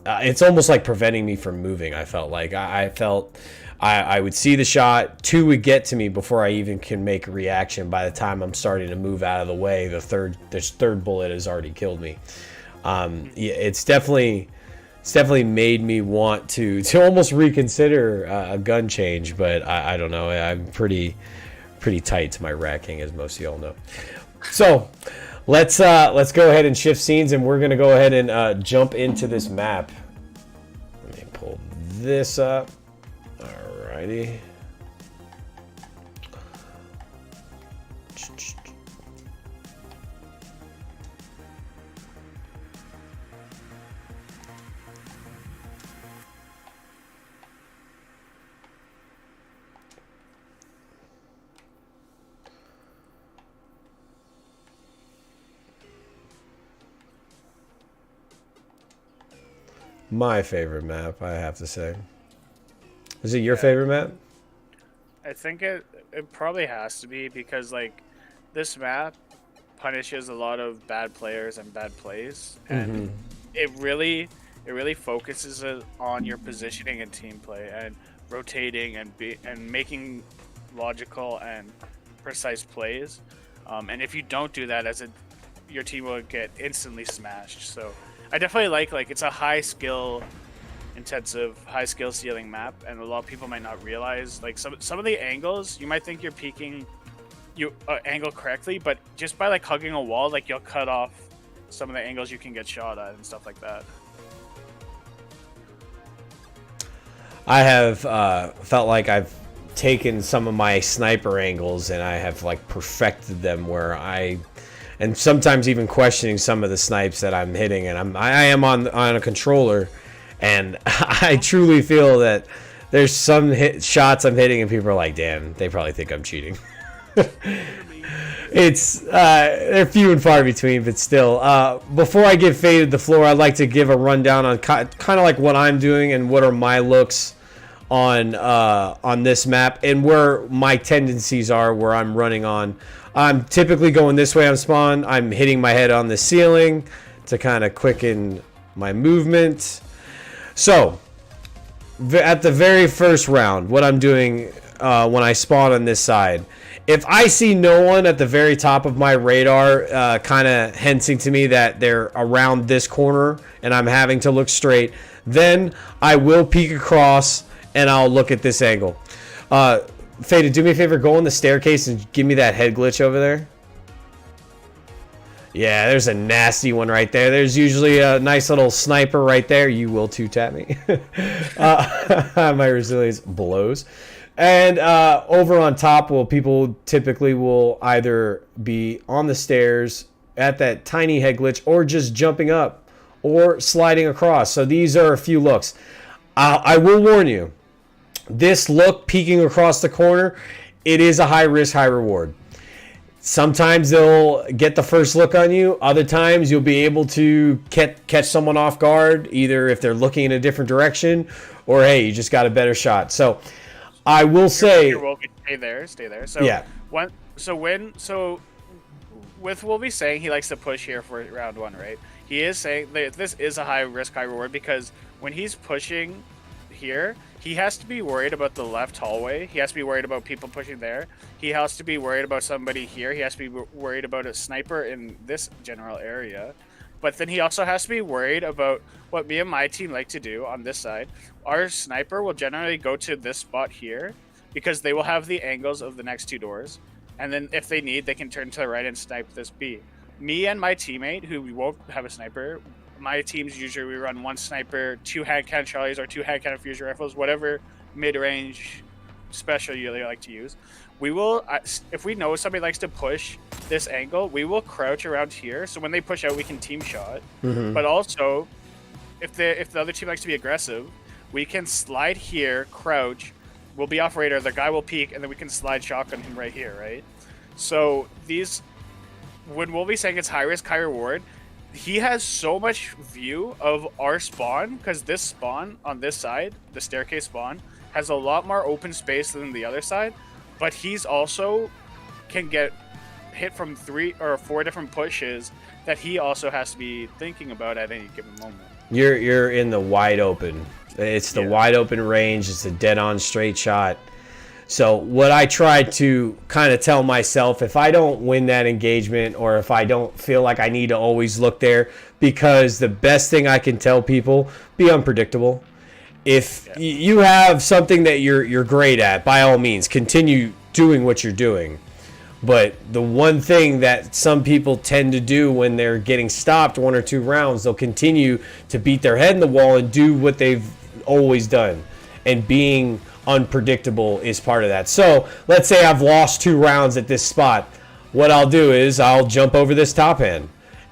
A: like preventing me from moving. I felt like I would see the shot, 2 would get to me before I even can make a reaction. By the time I'm starting to move out of the way, the third bullet has already killed me. It's definitely made me want to almost reconsider a gun change, but I don't know. I'm pretty tight to my racking, as most of y'all know. So let's go ahead and shift scenes, and we're gonna go ahead and jump into this map. Let me pull this up. Alrighty. My favorite map, I have to say. Is it your favorite map?
B: I think it probably has to be, because like this map punishes a lot of bad players and bad plays, and it really focuses it on your positioning and team play and rotating and making logical and precise plays. And if you don't do that, your team will get instantly smashed. So I definitely like it's a high skill intensive, high skill ceiling map, and a lot of people might not realize like some of the angles you might think you're peeking angle correctly, but just by like hugging a wall, like you'll cut off some of the angles you can get shot at and stuff like that.
A: I have felt like I've taken some of my sniper angles and I have like perfected them, where and sometimes even questioning some of the snipes that I'm hitting, and I am on a controller, and I truly feel that there's some shots I'm hitting and people are like, damn, they probably think I'm cheating. It's they're few and far between, but still. Before I give Faded the floor, I'd like to give a rundown on kind of like what I'm doing and what are my looks on this map, and where my tendencies are, where I'm running on. I'm typically going this way on spawn. I'm hitting my head on the ceiling to kind of quicken my movement. So, at the very first round, what I'm doing when I spawn on this side, if I see no one at the very top of my radar kind of hinting to me that they're around this corner and I'm having to look straight, then I will peek across and I'll look at this angle. Faded, do me a favor, go on the staircase and give me that head glitch over there. Yeah, there's a nasty one right there. There's usually a nice little sniper right there. You will two-tap me. My resilience blows. And over on top, people typically will either be on the stairs at that tiny head glitch, or just jumping up or sliding across. So these are a few looks. I will warn you, this look peeking across the corner, it is a high risk, high reward. Sometimes they'll get the first look on you. Other times you'll be able to catch someone off guard, either if they're looking in a different direction or, hey, you just got a better shot. So I will say...
B: Stay there. So
A: yeah.
B: With Wolvie saying he likes to push here for round 1, right? He is saying that this is a high risk, high reward, because when he's pushing here, he has to be worried about the left hallway. He has to be worried about people pushing there. He has to be worried about somebody here. He has to be worried about a sniper in this general area. But then he also has to be worried about what me and my team like to do on this side. Our sniper will generally go to this spot here because they will have the angles of the next 2 doors. And then if they need, they can turn to the right and snipe this B. Me and my teammate, who we won't have a sniper, my teams usually we run 1 sniper, 2 hand cannon Charlies, or 2 hand cannon fusion rifles, whatever mid-range special you like to use. We will, if we know somebody likes to push this angle, we will crouch around here. So when they push out, we can team shot. Mm-hmm. But also, if the other team likes to be aggressive, we can slide here, crouch. We'll be off radar. The guy will peek, and then we can slide shotgun him right here, right? So when we'll be saying it's high risk, high reward, he has so much view of our spawn, because this spawn on this side, the staircase spawn, has a lot more open space than the other side, but he's also can get hit from 3 or 4 different pushes that he also has to be thinking about at any given moment.
A: You're in the wide open. It's the wide open range. It's a dead on straight shot. So what I try to kind of tell myself, if I don't win that engagement, or if I don't feel like I need to always look there, because the best thing I can tell people, be unpredictable. If you have something that you're great at, by all means, continue doing what you're doing. But the one thing that some people tend to do when they're getting stopped 1 or 2 rounds, they'll continue to beat their head in the wall and do what they've always done. And being unpredictable is part of that. So let's say I've lost 2 rounds at this spot. What I'll do is I'll jump over this top end,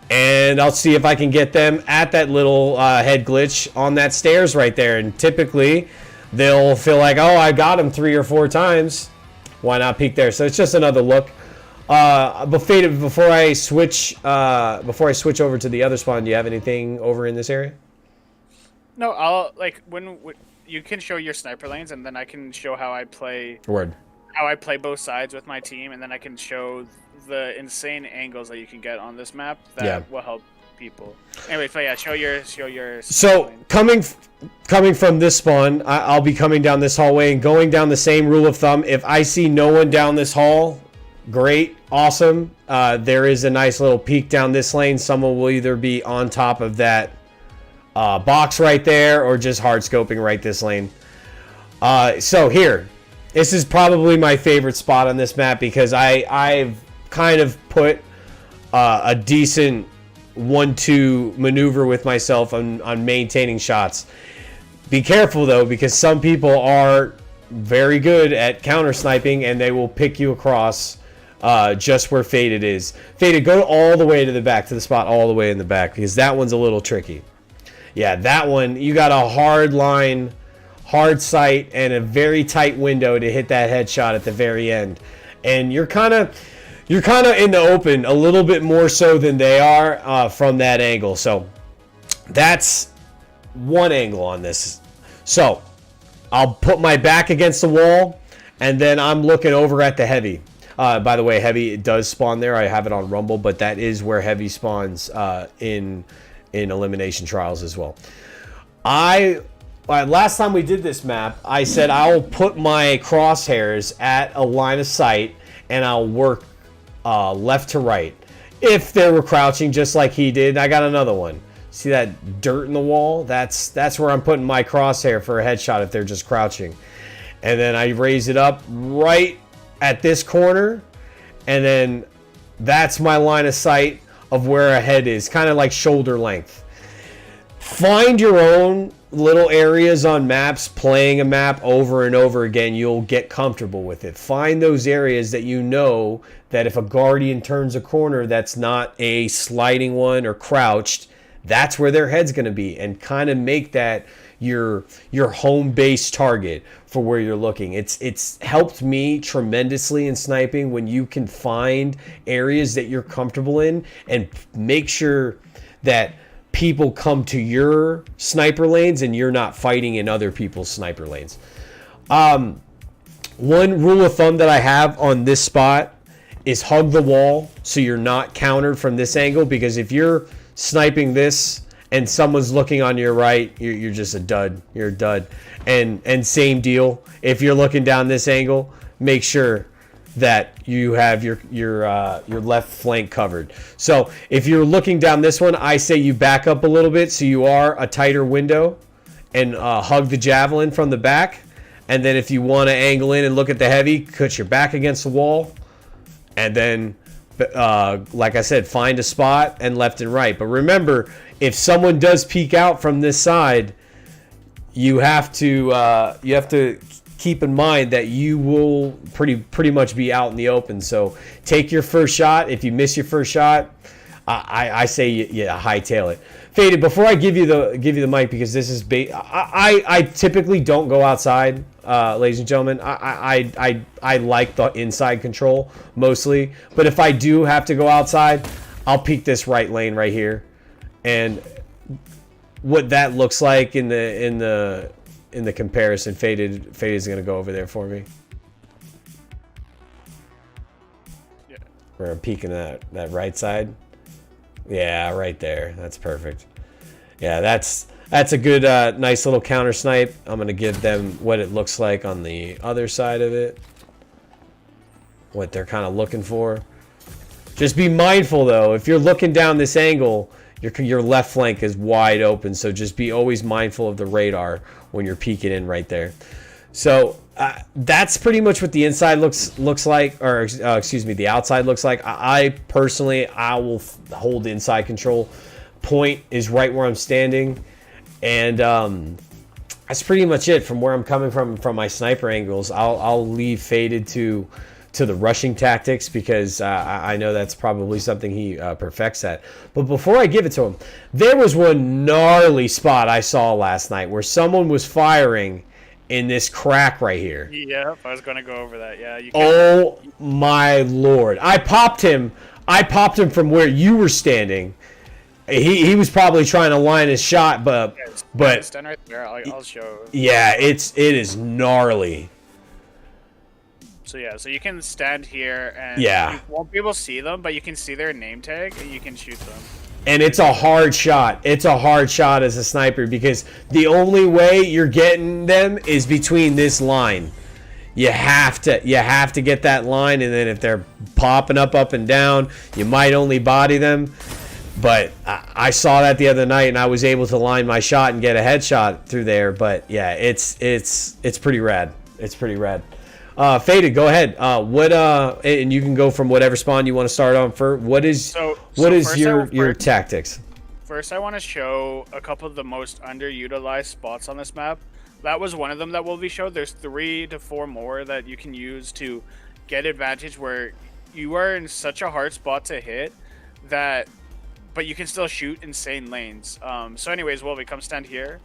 A: and I'll see if I can get them at that little head glitch on that stairs right there. And typically they'll feel like, oh, I got him 3 or 4 times. Why not peek there? So it's just another look. Before I switch over to the other spawn, do you have anything over in this area?
B: No, I'll when you can show your sniper lanes, and then I can show how I play. How I play both sides with my team, and then I can show the insane angles that you can get on this map that will help people. Anyway, so yeah, show your.
A: So coming from this spawn, I'll be coming down this hallway and going down the same rule of thumb. If I see no one down this hall, great, awesome. There is a nice little peek down this lane. Someone will either be on top of that box right there, or just hard scoping right this lane. So here, this is probably my favorite spot on this map, because I've kind of put a decent 1-2 maneuver with myself on maintaining shots. Be careful though, because some people are very good at counter sniping, and they will pick you across just where Fated is. Fated, go all the way to the back, to the spot all the way in the back, because that one's a little tricky. Yeah, that one, you got a hard line, hard sight, and a very tight window to hit that headshot at the very end. And you're kind of in the open a little bit more so than they are from that angle. So that's one angle on this. So I'll put my back against the wall, and then I'm looking over at the heavy. By the way, heavy, it does spawn there. I have it on Rumble, but that is where heavy spawns in elimination trials as well. Last time we did this map, I said I'll put my crosshairs at a line of sight, and I'll work left to right. If they were crouching just like he did, I got another one. See that dirt in the wall? That's where I'm putting my crosshair for a headshot if they're just crouching. And then I raise it up right at this corner, and then that's my line of sight of where a head is, kind of like shoulder length. Find your own little areas on maps. Playing a map over and over again, you'll get comfortable with it. Find those areas that you know that if a Guardian turns a corner that's not a sliding one or crouched, that's where their head's going to be, and kind of make that your home base target for where you're looking. It's helped me tremendously in sniping when you can find areas that you're comfortable in and make sure that people come to your sniper lanes and you're not fighting in other people's sniper lanes. One rule of thumb that I have on this spot is hug the wall so you're not countered from this angle, because if you're sniping this and someone's looking on your right, you're just a dud. You're a dud. And same deal, if you're looking down this angle, make sure that you have your left flank covered. So if you're looking down this one, I say you back up a little bit so you are a tighter window, and hug the Javelin from the back. And then if you want to angle in and look at the heavy, put your back against the wall. And then, like I said, find a spot and left and right. But remember, if someone does peek out from this side, you have to keep in mind that you will pretty much be out in the open. So take your first shot. If you miss your first shot, I say you hightail it. Faded, before I give you the mic, because this is I typically don't go outside, ladies and gentlemen. I like the inside control mostly, but if I do have to go outside, I'll peek this right lane right here, and what that looks like in the comparison, Faded is gonna go over there for me.
B: Yeah.
A: We're peeking that right side. Yeah, right there. That's perfect. Yeah, that's a good, nice little counter snipe. I'm going to give them what it looks like on the other side of it. What they're kind of looking for. Just be mindful, though. If you're looking down this angle, your left flank is wide open. So just be always mindful of the radar when you're peeking in right there. So that's pretty much what the inside looks like, or excuse me, the outside looks like. I personally, I will hold inside control. Point is right where I'm standing, and that's pretty much it from where I'm coming from my sniper angles. I'll leave Faded to the rushing tactics, because I know that's probably something he perfects at. But before I give it to him, there was one gnarly spot I saw last night where someone was firing in this crack right here.
B: Yep, I was going to go over that. Yeah.
A: Oh my Lord. I popped him from where you were standing. He was probably trying to line his shot, but
B: stand right there. I'll show.
A: Yeah, it is gnarly.
B: So yeah, so you can stand here and
A: yeah,
B: you won't be able to see them, but you can see their name tag and you can shoot them.
A: And it's a hard shot. It's a hard shot as a sniper, because the only way you're getting them is between this line. You have to get that line, and then if they're popping up and down, you might only body them. But I saw that the other night, and I was able to line my shot and get a headshot through there. But yeah, it's pretty rad. It's pretty rad. Faded, go ahead. And you can go from whatever spawn you want to start on. What is your tactics?
B: First, I want to show a couple of the most underutilized spots on this map. That was one of them that will be showed. There's 3 to 4 more that you can use to get advantage where you are in such a hard spot to hit but you can still shoot insane lanes. So anyways, we come stand here.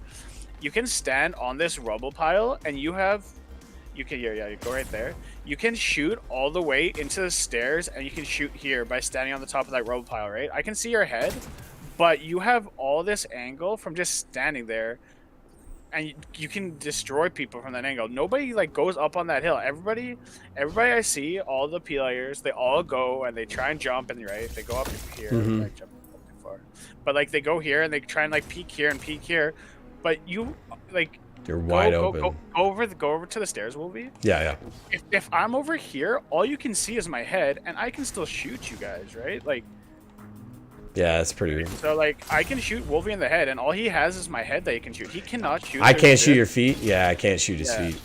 B: You can stand on this rubble pile, and you can go right there. You can shoot all the way into the stairs, and you can shoot here by standing on the top of that rubble pile, right? I can see your head, but you have all this angle from just standing there, and you can destroy people from that angle. Nobody goes up on that hill. Everybody I see, all the players, they all go and they try and jump, and right, they go up here,
A: mm-hmm.
B: jump up too far. But they go here and they try and peek here and peek here, but you
A: you're wide open.
B: Go over to the stairs, will be?
A: Yeah.
B: If I'm over here, all you can see is my head, and I can still shoot you guys, right?
A: Yeah, that's pretty.
B: So I can shoot Wolverine in the head, and all he has is my head that he can shoot. He cannot shoot.
A: I can't shoot your feet. Yeah, I can't shoot his feet.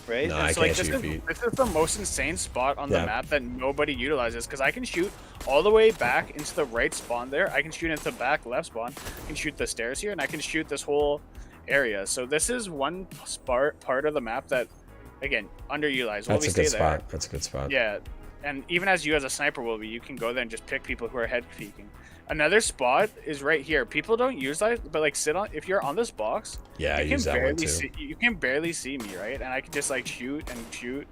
B: Right?
A: No,
B: and
A: I
B: so,
A: can't shoot your feet.
B: This is the most insane spot on the map that nobody utilizes, because I can shoot all the way back into the right spawn there. I can shoot into the back left spawn. I can shoot the stairs here, and I can shoot this whole area. So this is one part of the map that, again, underutilized.
A: That's a good spot. That's a good spot.
B: Yeah. and even as you as a sniper will be, you can go there and just pick people who are head peeking. Another spot is right here. People don't use that, but like sit on, if you're on this box,
A: Yeah, I
B: you
A: use
B: can
A: that one
B: barely
A: too.
B: you can barely see me, right? And I can just like shoot,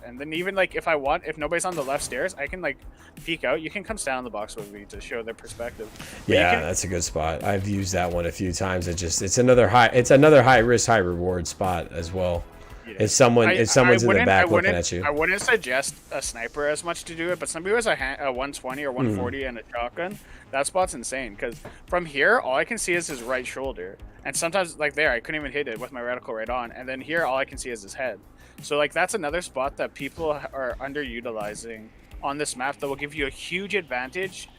B: and then even like if I want, if nobody's on the left stairs, I can like peek out. You can come stand on the box with me to show their perspective. But
A: Yeah, that's a good spot. I've used that one a few times. It's another high risk, high reward spot as well.
B: yeah.
A: If someone's in the back looking at you.
B: I wouldn't suggest a sniper as much to do it, but somebody who has a 120 or 140 and a shotgun, that spot's insane. Because from here, all I can see is his right shoulder, and sometimes like there, I couldn't even hit it with my reticle right on, and then here, all I can see is his head. So like that's another spot that people are underutilizing on this map that will give you a huge advantage.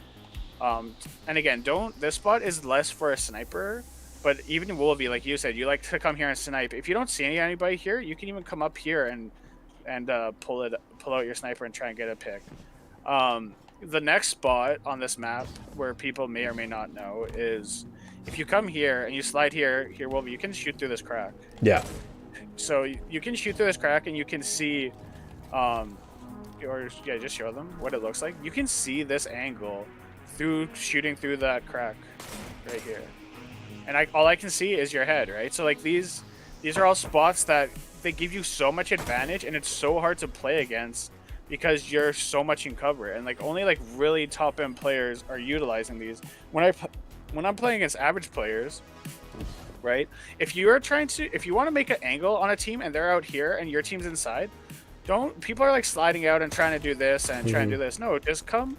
B: And again, this spot is less for a sniper. But even in Wolvie, like you said, you like to come here and snipe. If you don't see anybody here, you can even come up here and pull out your sniper and try and get a pick. The next spot on this map where people may or may not know is if you come here and you slide here, Wolvie, you can shoot through this crack.
A: Yeah.
B: So you can shoot through this crack and you can see, just show them what it looks like. You can see this angle through shooting through that crack right here. And all I can see is your head, right? So like these are all spots that they give you so much advantage, and it's so hard to play against because you're so much in cover, and like only like really top end players are utilizing these. When I'm playing against average players, right? If you want to make an angle on a team and they're out here and your team's inside, people are like sliding out and trying to do this and trying to do this. No, just come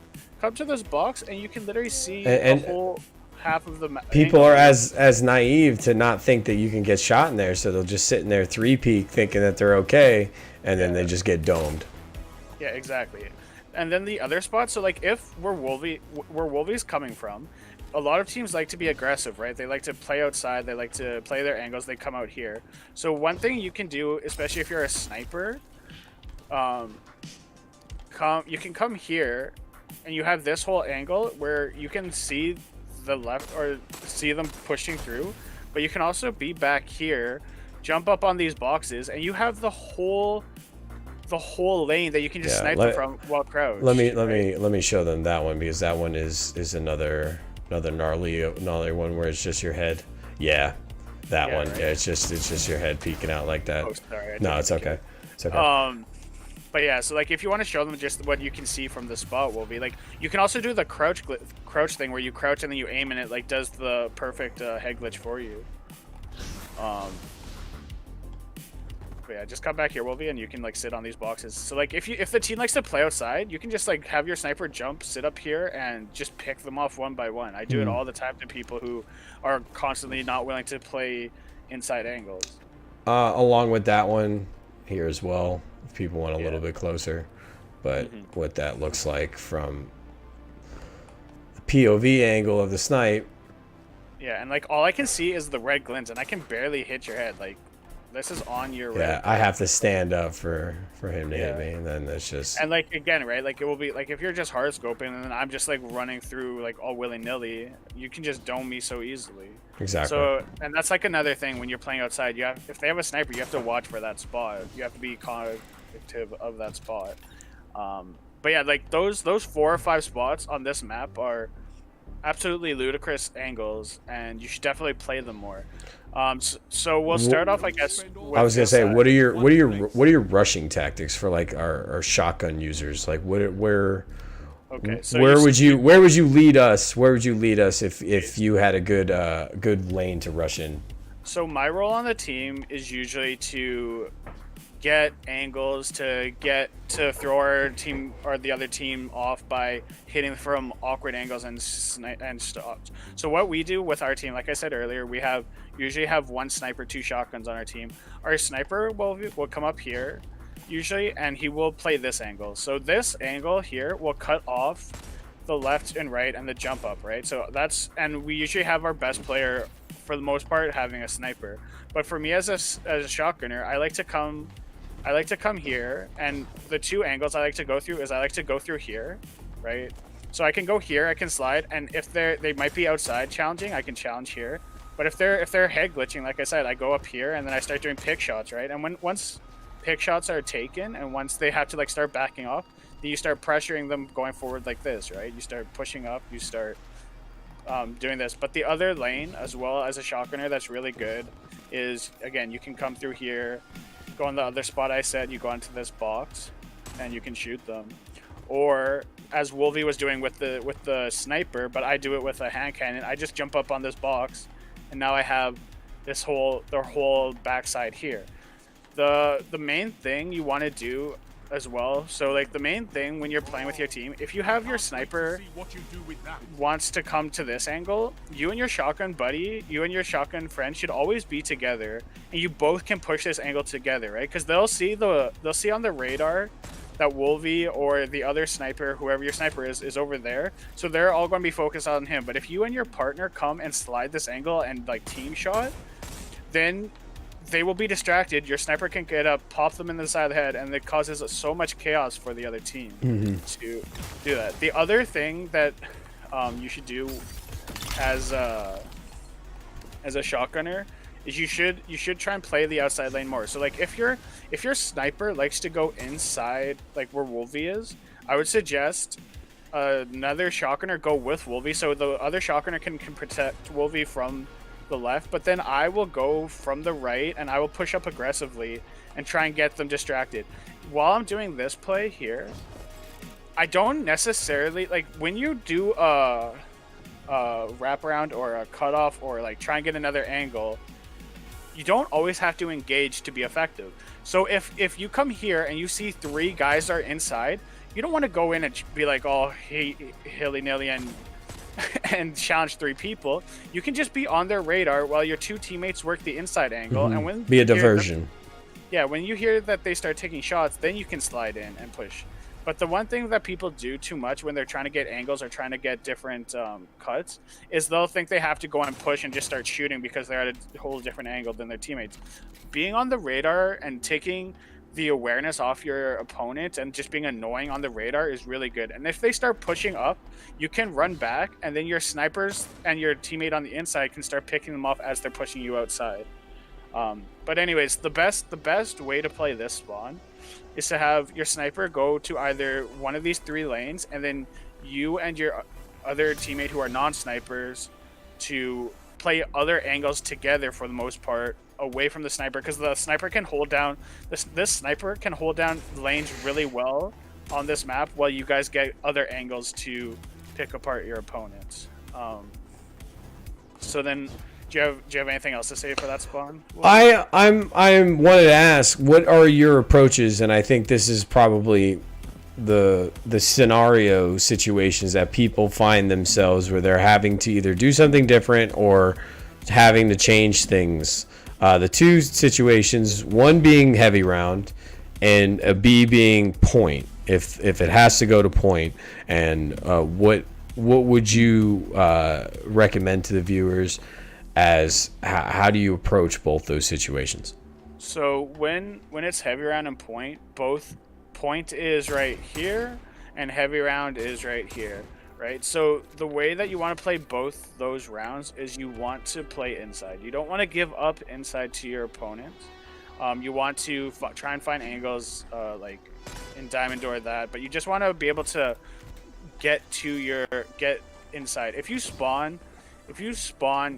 B: to this box and you can literally see the whole half of the
A: people are as naive to not think that you can get shot in there, so they'll just sit in there 3-peek thinking that they're okay, and then they just get domed.
B: Yeah, exactly. And then the other spot, so like if where Wolvie's coming from, a lot of teams like to be aggressive, right? They like to play outside, they like to play their angles, they come out here. So one thing you can do, especially if you're a sniper, you can come here and you have this whole angle where you can see the left or see them pushing through, but you can also be back here, jump up on these boxes, and you have the whole lane that you can just snipe them from while crouched.
A: Let me show them that one, because that one is another gnarly one where it's just your head. Yeah, that one. Right? Yeah, it's just your head peeking out like that. Oh, sorry. No, it's okay. It's okay.
B: But yeah, so like if you want to show them just what you can see from the spot, will be like you can also do the crouch thing where you crouch and then you aim and it like does the perfect head glitch for you. But yeah, just come back here, Wolvie, and you can like sit on these boxes. So like if the team likes to play outside, you can just like have your sniper jump, sit up here, and just pick them off one by one. I do it all the time to people who are constantly not willing to play inside angles.
A: Along with that one here as well, if people want a little bit closer, but what that looks like from the POV angle of the snipe.
B: Yeah, and like all I can see is the red glints, and I can barely hit your head. Like this is on your red.
A: Yeah, I have to stand up for him to hit me, and then it's just.
B: And like again, right? Like it will be like if you're just hard scoping, and then I'm just like running through like all willy nilly, you can just dome me so easily.
A: Exactly.
B: So, and that's like another thing when you're playing outside. If they have a sniper, you have to watch for that spot. You have to be cognitive of that spot. But yeah, like those 4 or 5 spots on this map are absolutely ludicrous angles, and you should definitely play them more. So we'll start off, I guess.
A: I was gonna say, what are your rushing tactics for like our shotgun users? Like, where would you lead us? Where would you lead us if you had a good lane to rush in?
B: So my role on the team is usually to get angles, to throw our team or the other team off by hitting from awkward angles and stops. So what we do with our team, like I said earlier, we usually have 1 sniper, 2 shotguns on our team. Our sniper will come up here usually, and he will play this angle. So this angle here will cut off the left and right and the jump up, right? So and we usually have our best player for the most part having a sniper. But for me as a shotgunner, I like to come here, and the 2 angles I like to go through is I like to go through here, right? So I can go here, I can slide, and if they might be outside challenging, I can challenge here. But if they're head glitching, like I said, I go up here and then I start doing pick shots, right? And once pick shots are taken, and once they have to like start backing off, then you start pressuring them going forward like this, right? You start pushing up, you start doing this. But the other lane, as well as a shotgunner, that's really good is, again, you can come through here, go on the other spot I said, you go into this box, and you can shoot them. Or as Wolvie was doing with the sniper, but I do it with a hand cannon, I just jump up on this box, and now I have their whole backside here. The main thing you want to do as well, so like the main thing when you're playing with your team, if you have your sniper wants to come to this angle, you and your shotgun buddy, you and your shotgun friend should always be together, and you both can push this angle together, right? Because they'll see on the radar that Wolvie or the other sniper, whoever your sniper is over there, so they're all going to be focused on him. But if you and your partner come and slide this angle and like team shot, then they will be distracted. Your sniper can get up, pop them in the side of the head, and it causes so much chaos for the other team to do that. The other thing that you should do as a shotgunner is you should try and play the outside lane more. So like if your sniper likes to go inside, like where Wolvie is, I would suggest another shotgunner go with Wolvie, so the other shotgunner can protect Wolvie from the left, but then I will go from the right and I will push up aggressively and try and get them distracted. While I'm doing this play here, I don't necessarily, like when you do a wraparound or a cutoff or like try and get another angle, you don't always have to engage to be effective. So if you come here and you see 3 guys are inside, you don't want to go in and be like, oh, hey, hilly-nilly, and challenge 3 people. You can just be on their radar while your 2 teammates work the inside angle, and when
A: be a diversion.
B: When you hear that they start taking shots, then you can slide in and push. But the one thing that people do too much when they're trying to get angles or trying to get different cuts is they'll think they have to go and push and just start shooting because they're at a whole different angle than their teammates. Being on the radar and taking the awareness off your opponent and just being annoying on the radar is really good. And if they start pushing up, you can run back, and then your snipers and your teammate on the inside can start picking them off as they're pushing you outside. But anyways, the best way to play this spawn is to have your sniper go to either one of these 3 lanes, and then you and your other teammate who are non-snipers to play other angles together for the most part, away from the sniper, because the sniper can hold down this sniper can hold down lanes really well on this map while you guys get other angles to pick apart your opponents. So then do you have anything else to say for that spawn?
A: I wanted to ask, what are your approaches? And I think this is probably the scenario situations that people find themselves where they're having to either do something different or having to change things. The 2 situations, one being heavy round and a B being point, if it has to go to point. And what would you recommend to the viewers as how do you approach both those situations?
B: So when it's heavy round and point, both point is right here and heavy round is right here, right? So the way that you want to play both those rounds is you want to play inside. You don't want to give up inside to your opponent. You want to try and find angles like in Diamond Door that, but you just want to be able to get inside. If you spawn,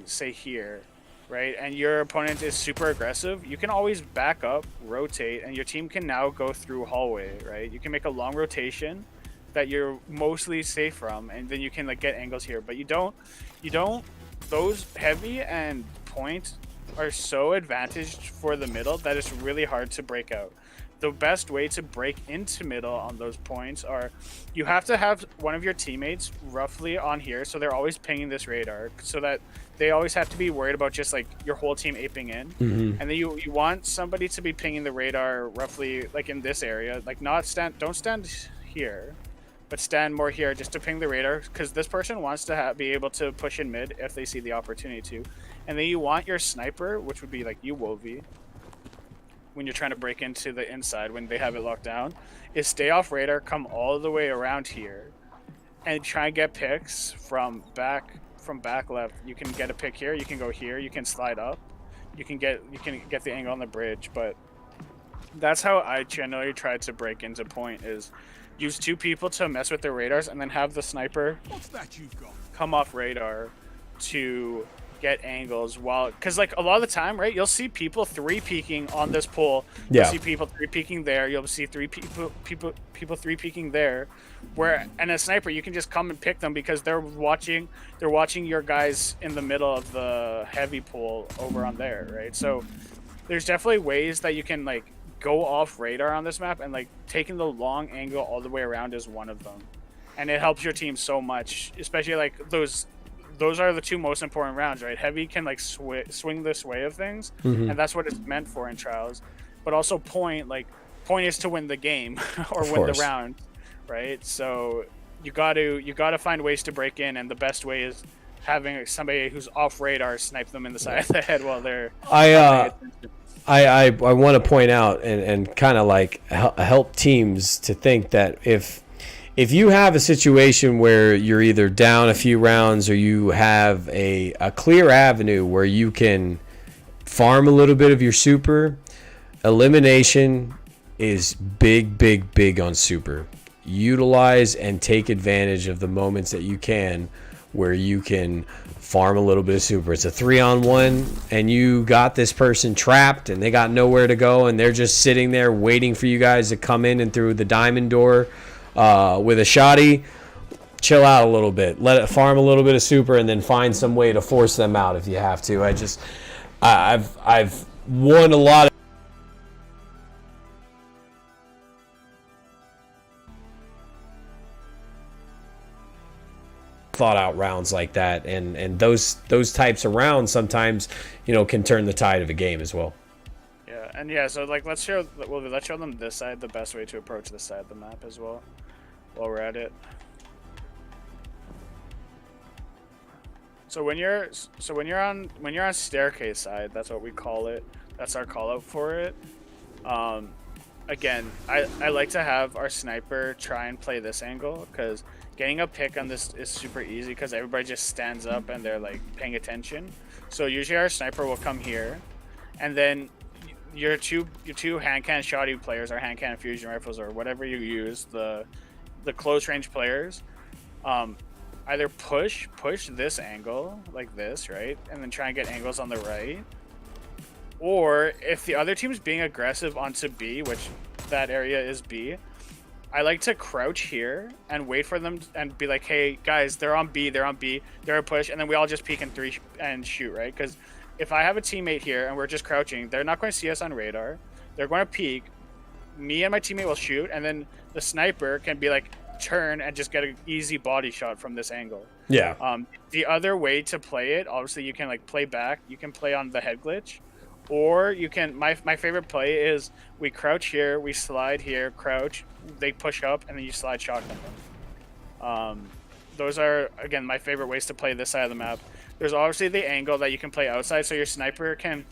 B: say here, right, and your opponent is super aggressive, you can always back up, rotate, and your team can now go through hallway, right? You can make a long rotation that you're mostly safe from, and then you can like get angles here. But you don't those heavy and point are so advantaged for the middle that it's really hard to break out. The best way to break into middle on those points are you have to have one of your teammates roughly on here, so they're always pinging this radar, so that they always have to be worried about just like your whole team aping in. And then you want somebody to be pinging the radar roughly like in this area, like don't stand here, but stand more here just to ping the radar, because this person wants to be able to push in mid if they see the opportunity to. And then you want your sniper, which would be like you, Wolvie, when you're trying to break into the inside when they have it locked down, is stay off radar, come all the way around here, and try and get picks from back left. You can get a pick here, you can go here, you can slide up, you can get the angle on the bridge, but That's how I generally try to break into point, is use 2 people to mess with their radars and then have the sniper come off radar to get angles, while because like a lot of the time, right, you'll see people 3 peeking on this pole, you'll see people 3 peeking there, you'll see 3 people 3 peeking there, where and a sniper, you can just come and pick them because they're watching your guys in the middle of the heavy pole over on there, right? So there's definitely ways that you can like go off radar on this map, and like taking the long angle all the way around is one of them, and it helps your team so much, especially like those are the 2 most important rounds, right? Heavy can like swing this way of things, and that's what it's meant for in Trials, but also point is to win the game or win the round, right? So you got to find ways to break in, and the best way is having somebody who's off radar snipe them in the side of the head while they're
A: I want to point out and kind of like help teams to think that if you have a situation where you're either down a few rounds or you have a clear avenue where you can farm a little bit of your super, elimination is big on super. Utilize and take advantage of the moments that you can where you can farm a little bit of super. It's a 3-on-1 and you got this person trapped and they got nowhere to go and they're just sitting there waiting for you guys to come in and through the diamond door with a shoddy. Chill out a little bit, let it farm a little bit of super, and then find some way to force them out if you have to. I've won a lot of thought out rounds like that, and those types of rounds sometimes, you know, can turn the tide of a game as well.
B: So like let's show them this side, the best way to approach this side of the map as well while we're at it. So when you're on staircase side, that's what we call it, that's our call out for it. Again, I like to have our sniper try and play this angle, because getting a pick on this is super easy because everybody just stands up and they're like paying attention. So usually our sniper will come here, and then your two hand cannon shoddy players, or hand cannon fusion rifles, or whatever you use, the close range players, either push this angle like this, right, and then try and get angles on the right. Or if the other team's being aggressive onto B, which that area is B, I like to crouch here and wait for them and be like, hey guys, they're on B, they're a push, and then we all just peek in 3 and shoot, right? Because if I have a teammate here and we're just crouching, they're not going to see us on radar. They're going to peek. Me and my teammate will shoot, and then the sniper can be like, turn and just get an easy body shot from this angle.
A: Yeah.
B: The other way to play it, obviously, you can like play back. You can play on the head glitch, or you can. My favorite play is we crouch here, we slide here, crouch. They push up, and then you slide shotgun them. Those are, again, my favorite ways to play this side of the map. There's obviously the angle that you can play outside, so your sniper can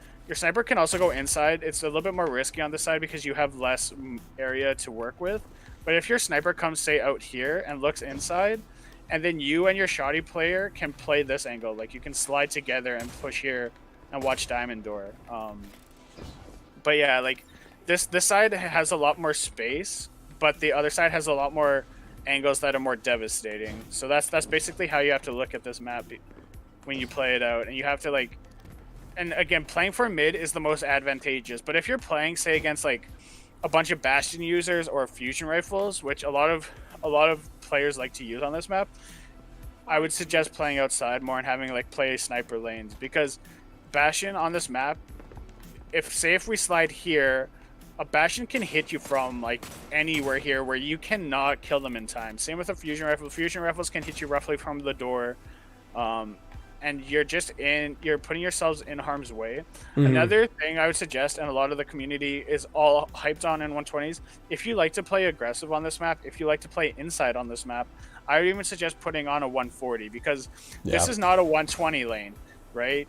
B: also go inside. It's a little bit more risky on this side because you have less area to work with. But if your sniper comes, say, out here and looks inside, and then you and your shoddy player can play this angle, like you can slide together and push here and watch diamond door. But yeah, like this side has a lot more space, but the other side has a lot more angles that are more devastating. So that's basically how you have to look at this map when you play it out. And you have to like, and again, playing for mid is the most advantageous. But if you're playing, say, against like a bunch of Bastion users or fusion rifles, which a lot of players like to use on this map, I would suggest playing outside more and having like play sniper lanes, because Bastion on this map, if we slide here, a Bastion can hit you from like anywhere here where you cannot kill them in time. Same with a fusion rifle. Fusion rifles can hit you roughly from the door, and you're putting yourselves in harm's way. Mm-hmm. Another thing I would suggest, and a lot of the community is all hyped on in 120s, if you like to play aggressive on this map, if you like to play inside on this map, I would even suggest putting on a 140, because this is not a 120 lane, right?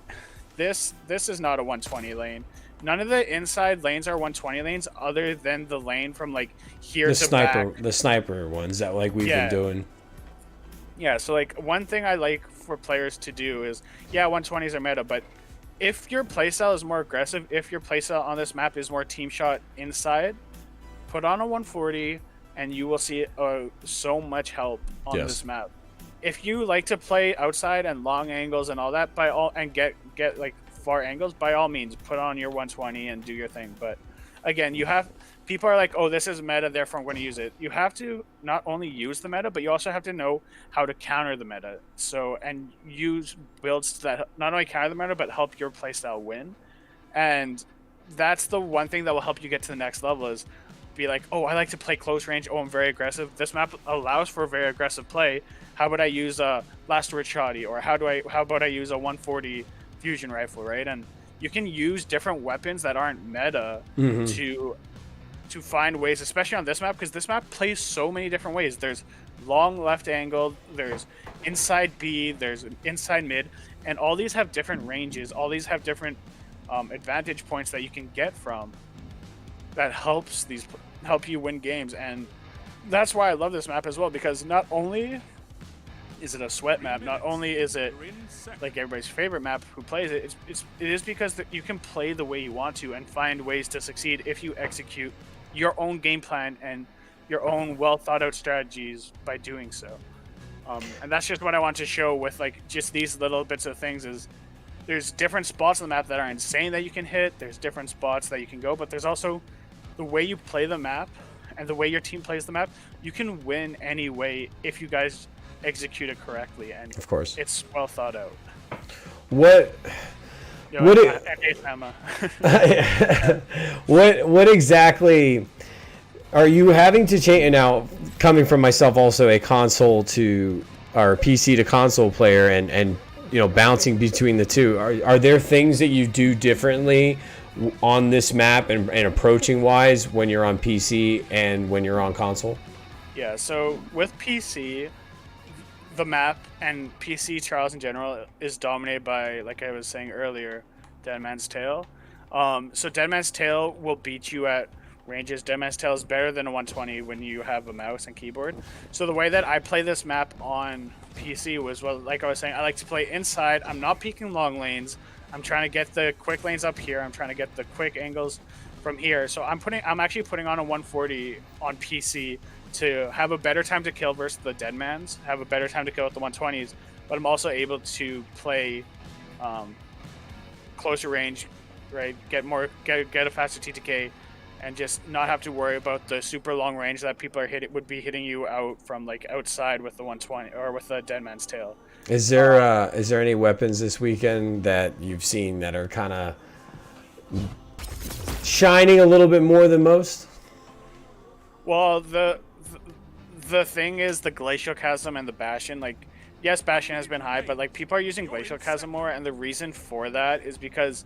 B: This is not a 120 lane. None of the inside lanes are 120 lanes, other than the lane from like here to back.
A: The sniper ones that like we've been doing.
B: Yeah, so like one thing I like for players to do is, 120s are meta, but if your playstyle is more aggressive, if your playstyle on this map is more team shot inside, put on a 140 and you will see so much help on this map. If you like to play outside and long angles and all that, and get like far angles, by all means put on your 120 and do your thing. But again, people are like, oh, this is meta, therefore I'm going to use it. You have to not only use the meta, but you also have to know how to counter the meta. So, and use builds that not only counter the meta, but help your playstyle win. And that's the one thing that will help you get to the next level is be like, oh, I like to play close range. Oh, I'm very aggressive. This map allows for very aggressive play. How about I use a last word shotty? Or how about I use a 140 fusion rifle, right? And you can use different weapons that aren't meta to find ways, especially on this map, because this map plays so many different ways. There's long left angle, there's inside B, there's inside mid, and all these have different ranges. All these have different advantage points that you can get from that help you win games. And that's why I love this map as well, because not only is it a sweat map, not only is it like everybody's favorite map who plays it, it is because you can play the way you want to and find ways to succeed if you execute your own game plan and your own well thought out strategies by doing so. And that's just what I want to show with like just these little bits of things is there's different spots on the map that are insane that you can hit. There's different spots that you can go, but there's also the way you play the map and the way your team plays the map. You can win any way if you guys execute it correctly, and
A: of course
B: it's well thought out.
A: What exactly are you having to change now, coming from myself, also a console to or PC to console player, and you know, bouncing between the two, are there things that you do differently on this map and approaching wise when you're on PC and when you're on console?
B: Yeah, so with PC, the map and PC Trials in general is dominated by, like I was saying earlier, Dead Man's Tail. So Dead Man's Tail will beat you at ranges. Dead Man's Tail is better than a 120 when you have a mouse and keyboard. So the way that I play this map on PC was, well, like I was saying, I like to play inside. I'm not peeking long lanes. I'm trying to get the quick lanes up here. I'm trying to get the quick angles from here. So I'm actually putting on a 140 on PC to have a better time to kill versus the Deadmans, have a better time to kill with the 120s, but I'm also able to play closer range, right? Get a faster TTK, and just not have to worry about the super long range that people would be hitting you out from like outside with the 120 or with the Deadman's Tail.
A: Is there any weapons this weekend that you've seen that are kind of shining a little bit more than most?
B: Well, the thing is the Glacial Chasm and the Bastion. Like, yes, Bastion has been high, but like people are using Glacial Chasm more, and the reason for that is because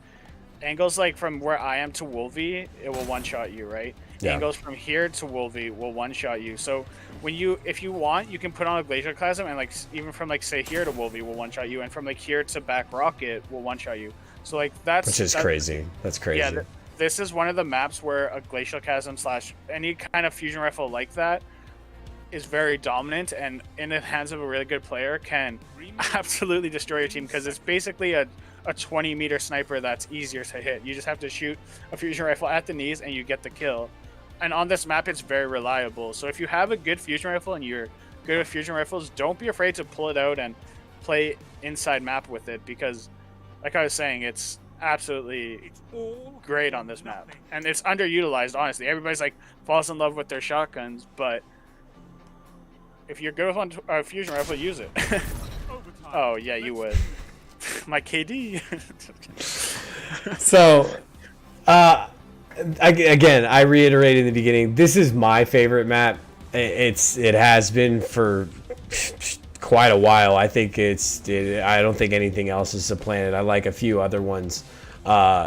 B: angles like from where I am to Wolvie, it will one-shot you, right? Yeah. Angles from here to Wolvie will one-shot you. So if you want, you can put on a Glacial Chasm, and like even from like say here to Wolvie will one-shot you, and from like here to back Rocket will one-shot you. So like that's
A: crazy. That's crazy.
B: Yeah, this is one of the maps where a Glacial Chasm / any kind of fusion rifle like that is very dominant, and in the hands of a really good player can absolutely destroy your team, because it's basically a 20-meter sniper that's easier to hit. You just have to shoot a fusion rifle at the knees and you get the kill. And on this map, it's very reliable. So if you have a good fusion rifle and you're good with fusion rifles, don't be afraid to pull it out and play inside map with it, because like I was saying, it's absolutely great on this map. And it's underutilized, honestly. Everybody's like falls in love with their shotguns, but if you're good with a fusion rifle, use it. Oh, yeah, you would. My KD.
A: So, again, I reiterated in the beginning, this is my favorite map. It has been for quite a while. I think I don't think anything else is supplanted. I like a few other ones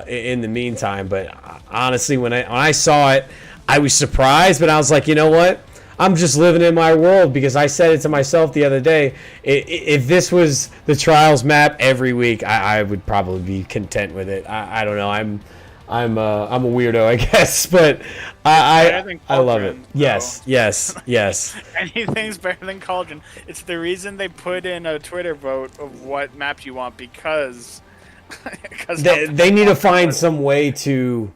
A: in the meantime, but honestly, when I saw it, I was surprised, but I was like, you know what? I'm just living in my world, because I said it to myself the other day. If this was the Trials map every week, I would probably be content with it. I don't know. I'm a weirdo, I guess, but I love it. Yes.
B: Anything's better than Cauldron. It's the reason they put in a Twitter vote of what map you want, because
A: They need to find some way to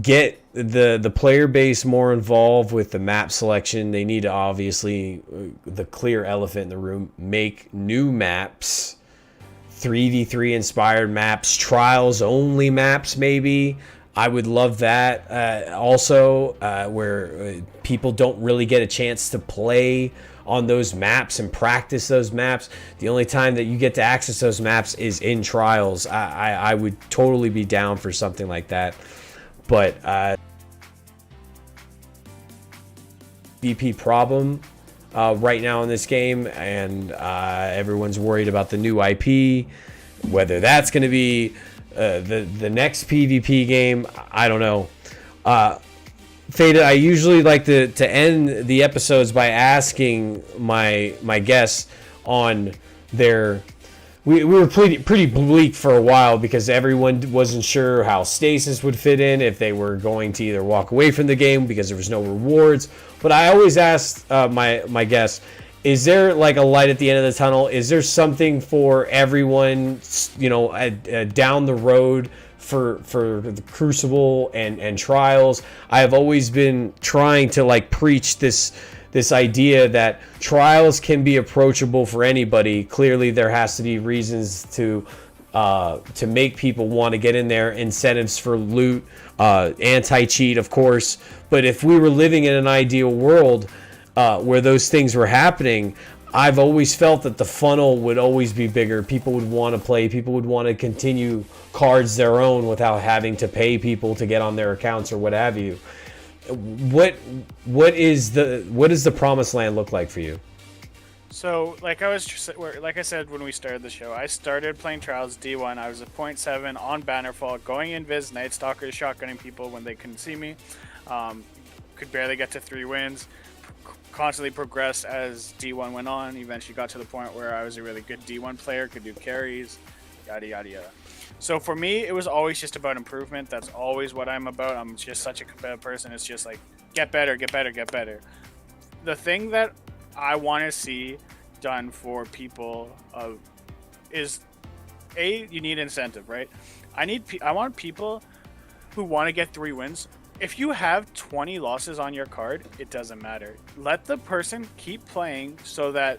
A: get the player base more involved with the map selection. They need to, obviously, the clear elephant in the room, make new maps, 3v3 inspired maps, trials only maps maybe. I would love that. Also, where people don't really get a chance to play on those maps and practice those maps. The only time that you get to access those maps is in trials. I would totally be down for something like that. But VP problem right now in this game, and everyone's worried about the new IP, whether that's going to be the next PvP game. I don't know. Faded, I usually like to end the episodes by asking my guests on their... We were pretty bleak for a while because everyone wasn't sure how Stasis would fit in, if they were going to either walk away from the game because there was no rewards. But I always ask my guests, is there like a light at the end of the tunnel? Is there something for everyone, down the road for the Crucible and Trials? I have always been trying to like preach this idea that Trials can be approachable for anybody. Clearly, there has to be reasons to make people want to get in there, incentives for loot, anti-cheat, of course. But if we were living in an ideal world where those things were happening, I've always felt that the funnel would always be bigger. People would want to play. People would want to continue cards their own without having to pay people to get on their accounts or what have you. What is the promised land look like for you?
B: So, like I said when we started the show, I started playing Trials D1. I was a 0.7 on Bannerfall, going invis, Night Stalkers, shotgunning people when they couldn't see me. Could barely get to 3 wins. Constantly progressed as D1 went on. Eventually got to the point where I was a really good D1 player, could do carries, yada yada yada. So for me, it was always just about improvement. That's always what I'm about. I'm just such a competitive person. It's just like, get better, get better, get better. The thing that I want to see done for people is, you need incentive, right? I want people who want to get 3 wins. If you have 20 losses on your card, it doesn't matter. Let the person keep playing so that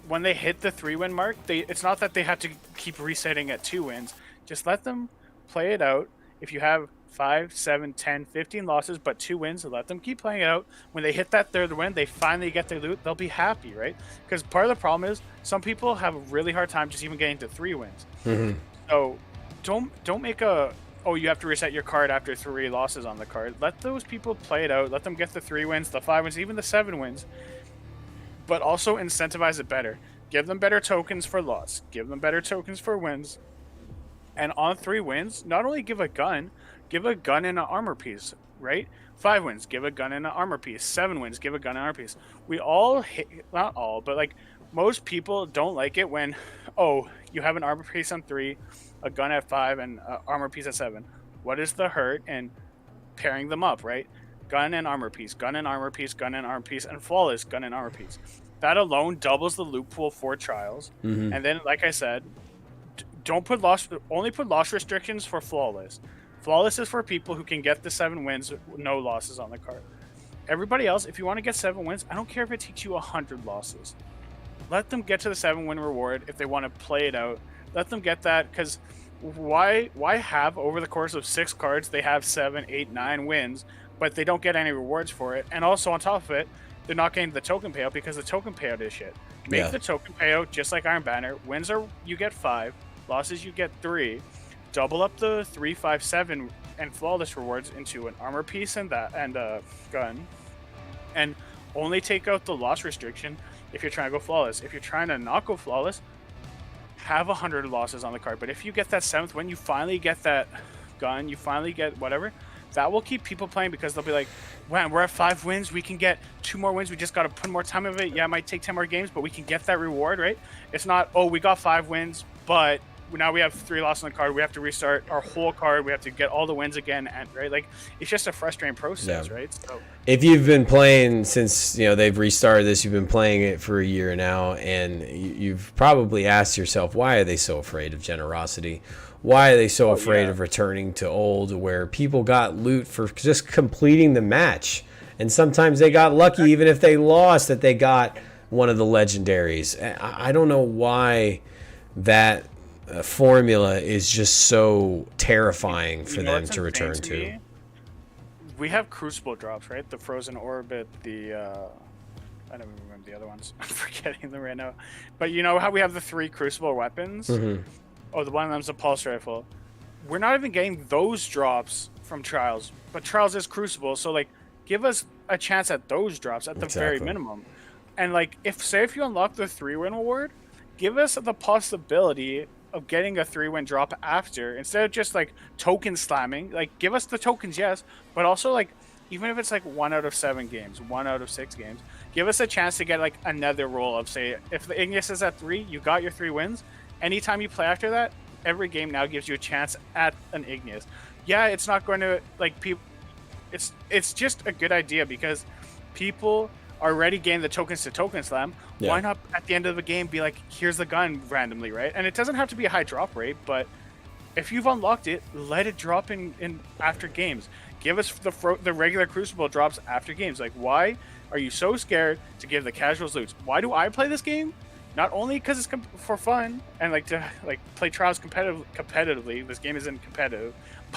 B: when they hit the 3-win mark, it's not that they have to keep resetting at 2 wins. Just let them play it out. If you have 5, 7, 10, 15 losses, but 2 wins, let them keep playing it out. When they hit that 3rd win, they finally get their loot, they'll be happy, right? Because part of the problem is some people have a really hard time just even getting to 3 wins. Mm-hmm. So don't make you have to reset your card after 3 losses on the card. Let those people play it out. Let them get the 3 wins, the 5 wins, even the 7 wins. But also incentivize it better. Give them better tokens for loss. Give them better tokens for wins. And on 3 wins, not only give a gun and an armor piece, right? 5 wins, give a gun and an armor piece. 7 wins, give a gun and an armor piece. We all not all, but like most people don't like it when, you have an armor piece on 3, a gun at 5, and an armor piece at 7. What is the hurt in pairing them up, right? Gun and armor piece, gun and armor piece, gun and armor piece, and flawless gun and armor piece. That alone doubles the loot pool for Trials. Mm-hmm. And then, like I said, only put loss restrictions for flawless. Flawless is for people who can get the 7 wins, no losses on the card. Everybody else, if you want to get 7 wins, I don't care if it takes you 100 losses. Let them get to the 7-win reward if they want to play it out. Let them get that, because why have over the course of 6 cards they have 7, 8, 9 wins, but they don't get any rewards for it? And also on top of it, they're not getting the token payout because the token payout is shit. Make the token payout just like Iron Banner. Wins you get 5. Losses you get 3. Double up the 3, 5, 7 and flawless rewards into an armor piece and a gun, and only take out the loss restriction if you're trying to go flawless. If you're trying to not go flawless, have 100 losses on the card. But if you get that 7th win, you finally get that gun, you finally get whatever, that will keep people playing because they'll be like, man, we're at 5 wins, we can get 2 more wins, we just got to put more time of it. Yeah, it might take 10 more games, but we can get that reward, right? It's not, we got 5 wins, but now we have 3 losses on the card. We have to restart our whole card. We have to get all the wins again, and right, like it's just a frustrating process, right? So
A: if you've been playing since they've restarted this, you've been playing it for a year now, and you've probably asked yourself, why are they so afraid of generosity? Why are they so afraid of returning to old, where people got loot for just completing the match? And sometimes they got lucky, even if they lost, that they got one of the legendaries. I don't know why that formula is just so terrifying for them to return to.
B: We have Crucible drops, right? The Frozen Orbit, the I don't remember the other ones. I'm forgetting them right now. But you know how we have the 3 Crucible weapons?
A: Mm-hmm.
B: Oh, the one of them's a pulse rifle. We're not even getting those drops from Trials, but Trials is Crucible, so like, give us a chance at those drops at the very minimum. And like, if you unlock the 3-win award, give us the possibility of getting a 3-win drop after, instead of just like token slamming. Like, give us the tokens, yes, but also like, even if it's like 1 out of 7 games, 1 out of 6 games, give us a chance to get like another roll of, say, if the Igneous is at 3, you got your 3 wins. Anytime you play after that, every game now gives you a chance at an Igneous. Yeah, it's not going to like people. It's just a good idea because people already gained the tokens to token slam. Yeah. Why not at the end of the game be like, here's the gun randomly, right? And it doesn't have to be a high drop rate, but if you've unlocked it, let it drop in after games. Give us the regular Crucible drops after games. Like, why are you so scared to give the casuals loot? Why do I play this game? Not only because it's for fun and like to like play Trials competitively. This game isn't competitive,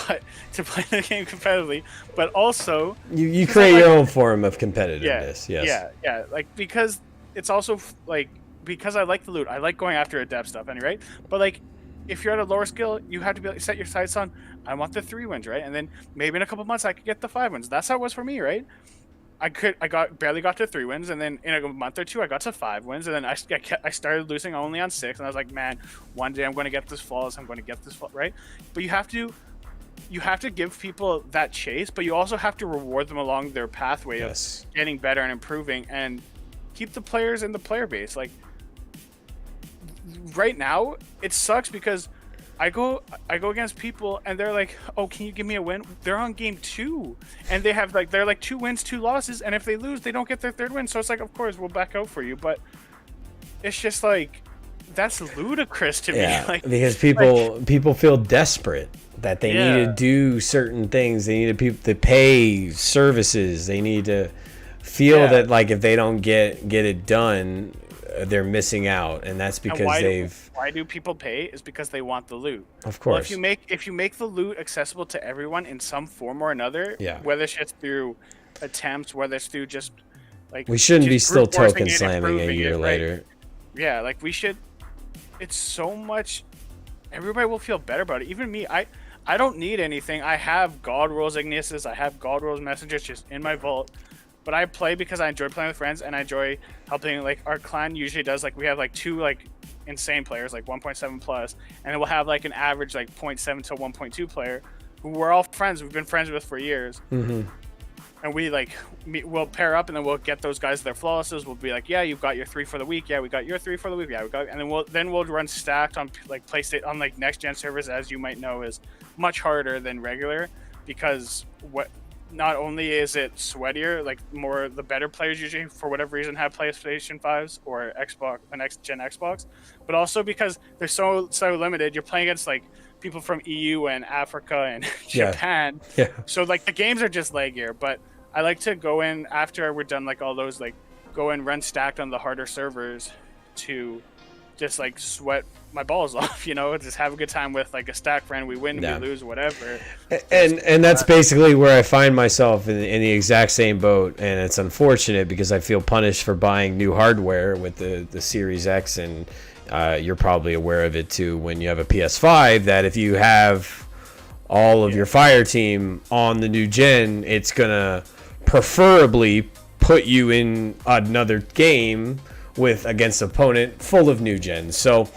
B: but to play the game competitively. But also
A: you create your own form of competitiveness.
B: Yeah,
A: yes.
B: Yeah. Like, because it's also like, because I like the loot. I like going after adept stuff, anyway. Right? But like, if you're at a lower skill, you have to be set your sights on, I want the 3 wins, right? And then maybe in a couple months I could get the 5 wins. That's how it was for me, right? I barely got to 3 wins, and then in a month or 2 I got to 5 wins, and then I started losing only on 6, and I was like, man, one day I'm going to get this flawless. I'm going to get this right? But you have to give people that chase, but you also have to reward them along their pathway of getting better and improving, and keep the players in the player base. Like, right now it sucks because I go against people and they're like, oh, can you give me a win? They're on game 2 and they're like 2 wins, 2 losses, and if they lose they don't get their 3rd win. So it's like, of course we'll back out for you, but it's just like, that's ludicrous to me. Like,
A: because people feel desperate that they need to do certain things. They need to pay services. They need to feel that like, if they don't get it done, they're missing out, and that's because
B: why do people pay? Is because they want the loot.
A: Of course.
B: Well, if you make the loot accessible to everyone in some form or another, whether it's just through attempts, whether it's through just like,
A: we shouldn't be still token slamming a year later.
B: Yeah, like, we should. It's so much. Everybody will feel better about it. Even me, I don't need anything. I have God Rolls Igneuses, I have God Rolls Messengers just in my vault. But I play because I enjoy playing with friends, and I enjoy helping. Like, our clan usually does, like, we have like 2 like insane players, like 1.7 plus, and then we'll have like an average like 0.7 to 1.2 player who we're all friends. We've been friends with for years. Mm-hmm. And we like we'll pair up, and then we'll get those guys their flawlesses. We'll be like, yeah, you've got your 3 for the week. Yeah, we got your 3 for the week. Yeah, we got. And then we'll run stacked on like PlayStation, on like next gen servers, as you might know, is much harder than regular, because not only is it sweatier, like, more the better players usually for whatever reason have PlayStation 5s or Xbox, a next gen Xbox, but also because they're so limited. You're playing against like people from EU and Africa and Japan. Yeah. So like, the games are just laggier. But I like to go in after we're done like all those, like, go and run stacked on the harder servers to just like sweat my balls off, just have a good time with like a stack friend. We win, we lose, whatever.
A: And that's basically where I find myself in the exact same boat. And it's unfortunate because I feel punished for buying new hardware with the Series X, and you're probably aware of it too when you have a PS5, that if you have all of your fire team on the new gen, it's gonna preferably put you in another game against an opponent full of new gens. So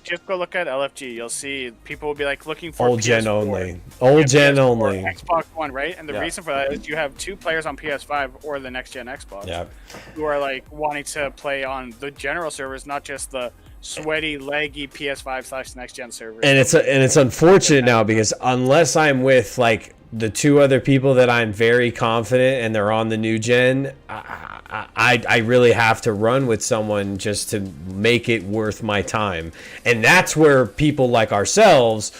B: just go look at LFG. You'll see people will be like looking for
A: old
B: PS4,
A: gen only, old gen only,
B: Xbox One, right? And the reason for that is you have 2 players on PS5 or the next gen Xbox who are like wanting to play on the general servers, not just the sweaty, laggy PS5/next gen servers.
A: And it's unfortunate now, because unless I'm with like the 2 other people that I'm very confident and they're on the new gen, I really have to run with someone just to make it worth my time. And that's where people like ourselves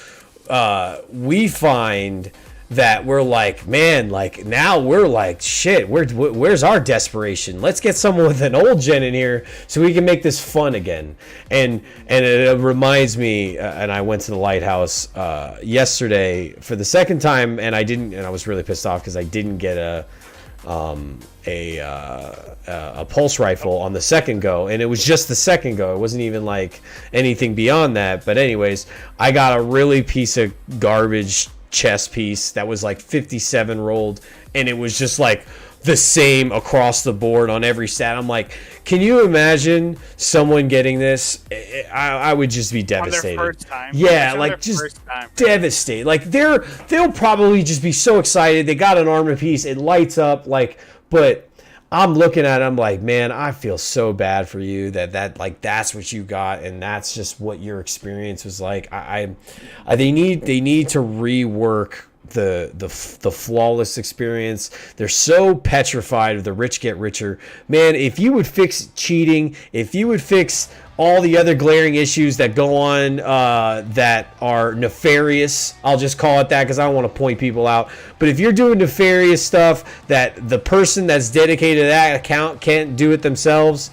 A: we find that we're like, man, like now we're like, shit, where's our desperation? Let's get someone with an old gen in here so we can make this fun again. And it reminds me, and I went to the lighthouse yesterday for the second time, and I was really pissed off because I didn't get a pulse rifle on the second go, and it was just the second go. It wasn't even like anything beyond that. But anyways, I got a really piece of garbage chess piece that was like 57 rolled, and it was just like the same across the board on every stat. I'm like, can you imagine someone getting this? I would just be devastated.
B: On their first time.
A: Yeah, like just devastated. Like they'll probably just be so excited. They got an armor piece. It lights up like, but I'm looking at it, I'm like, man, I feel so bad for you that like that's what you got, and that's just what your experience was like. They need to rework the flawless experience. They're so petrified of the rich get richer. Man, if you would fix cheating, if you would fix all the other glaring issues that go on that are nefarious, I'll just call it that because I don't want to point people out. But if you're doing nefarious stuff that the person that's dedicated to that account can't do it themselves,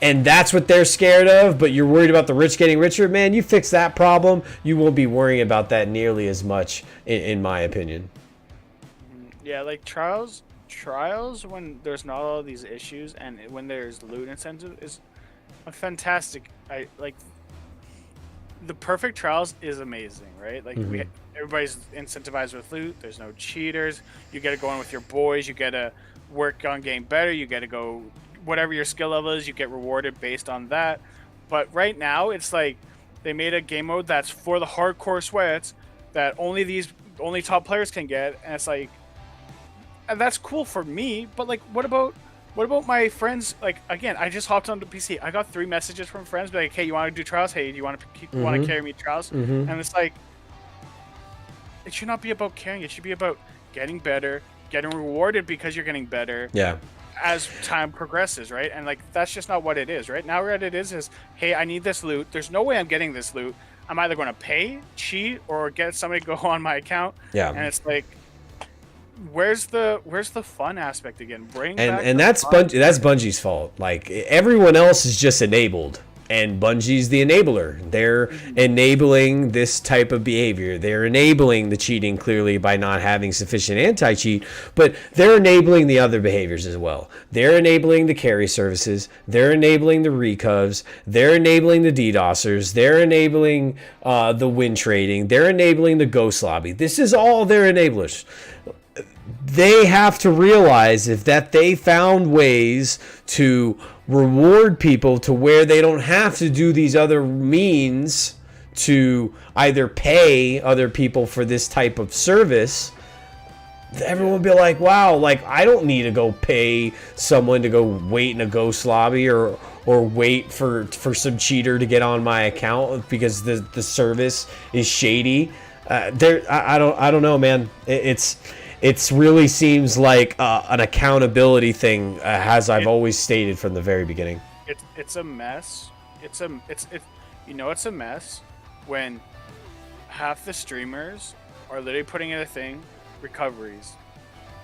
A: and that's what they're scared of, but you're worried about the rich getting richer, man, you fix that problem, you won't be worrying about that nearly as much, in my opinion.
B: Yeah, like Trials, when there's not all these issues and when there's loot incentive is a fantastic. I like the perfect Trials is amazing, right? Like everybody's incentivized with loot. There's no cheaters. You get to go in with your boys. You get to work on getting better. You get to go whatever your skill level is. You get rewarded based on that. But right now, it's like they made a game mode that's for the hardcore sweats that only top players can get, and it's like, and that's cool for me. But like, what about my friends? Like, again, I just hopped onto PC. I got 3 messages from friends like, hey, you want to do Trials? Hey, do you want to carry me Trials? And it's like, it should not be about carrying. It should be about getting better, getting rewarded because you're getting better.
A: Yeah.
B: As time progresses, right? And like, that's just not what it is, right? Now what it is, hey, I need this loot. There's no way I'm getting this loot. I'm either going to pay, cheat, or get somebody to go on my account. Yeah. And it's like, where's the fun aspect again?
A: And that's Bungie's fault. Like, everyone else is just enabled, and Bungie's the enabler. They're enabling this type of behavior. They're enabling the cheating clearly by not having sufficient anti-cheat, but they're enabling the other behaviors as well. They're enabling the carry services. They're enabling the recovs. They're enabling the DDoSers. They're enabling the win trading. They're enabling the ghost lobby. This is all their enablers. They have to realize that they found ways to reward people to where they don't have to do these other means to either pay other people for this type of service. Everyone will be like, wow, like, I don't need to go pay someone to go wait in a ghost lobby or wait for some cheater to get on my account because the service is shady. I don't know, man. It really seems like an accountability thing, as I've always stated from the very beginning.
B: It's a mess. It's a mess when half the streamers are literally putting in a thing, recoveries,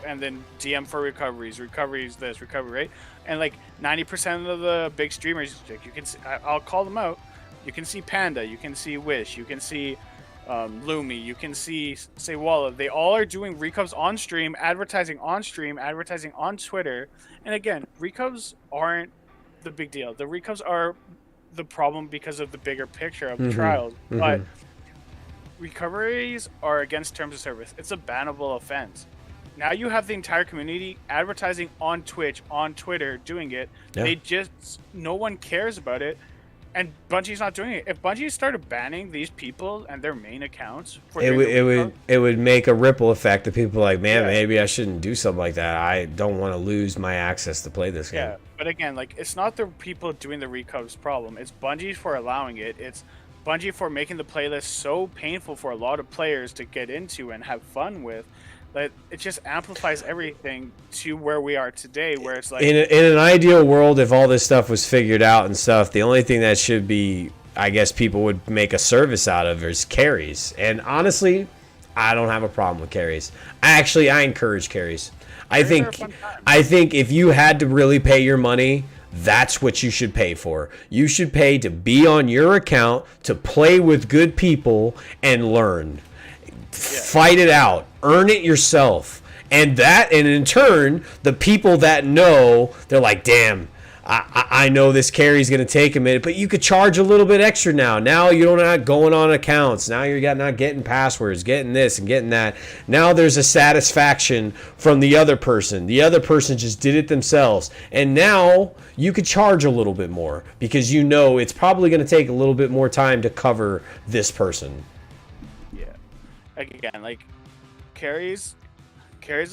B: and then DM for recoveries this, recovery, right? And like 90% of the big streamers, like, you can see, I'll call them out. You can see Panda, you can see Wish, you can see Lumi, you can see say Walla. They all are doing recovs on stream, advertising on Twitter. And again, recovs aren't the big deal. The recovs are the problem because of the bigger picture of the trials. But recoveries are against terms of service. It's a bannable offense. Now you have the entire community advertising on Twitch, on Twitter, doing it. Yeah. No one cares about it. And Bungie's not doing it. If Bungie started banning these people and their main accounts,
A: it would make a ripple effect that people are like, man, maybe I shouldn't do something like that. I don't want to lose my access to play this game.
B: Yeah, but again, like, it's not the people doing the recovs problem. It's Bungie for allowing it. It's Bungie for making the playlist so painful for a lot of players to get into and have fun with. That it just amplifies everything to where we are today, where it's like,
A: in an ideal world, if all this stuff was figured out and stuff, the only thing that should be I guess people would make a service out of is carries. And honestly, I don't have a problem with carries. I encourage carries. I think if you had to really pay your money, that's what you should pay for. You should pay to be on your account, to play with good people and learn. Fight it out. Earn it yourself. And in turn, the people that know, they're like, damn, I know this carry's going to take a minute, but you could charge a little bit extra now. Now you're not going on accounts. Now you're not getting passwords, getting this and getting that. Now there's a satisfaction from the other person. The other person just did it themselves. And now you could charge a little bit more because you know it's probably going to take a little bit more time to cover this person.
B: Yeah. Again, like carries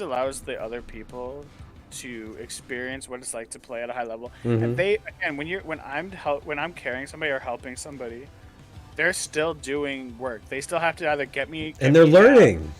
B: allows the other people to experience what it's like to play at a high level. And they, again, when I'm carrying somebody or helping somebody, they're still doing work. They still have to either get me
A: and they're learning.
B: Down.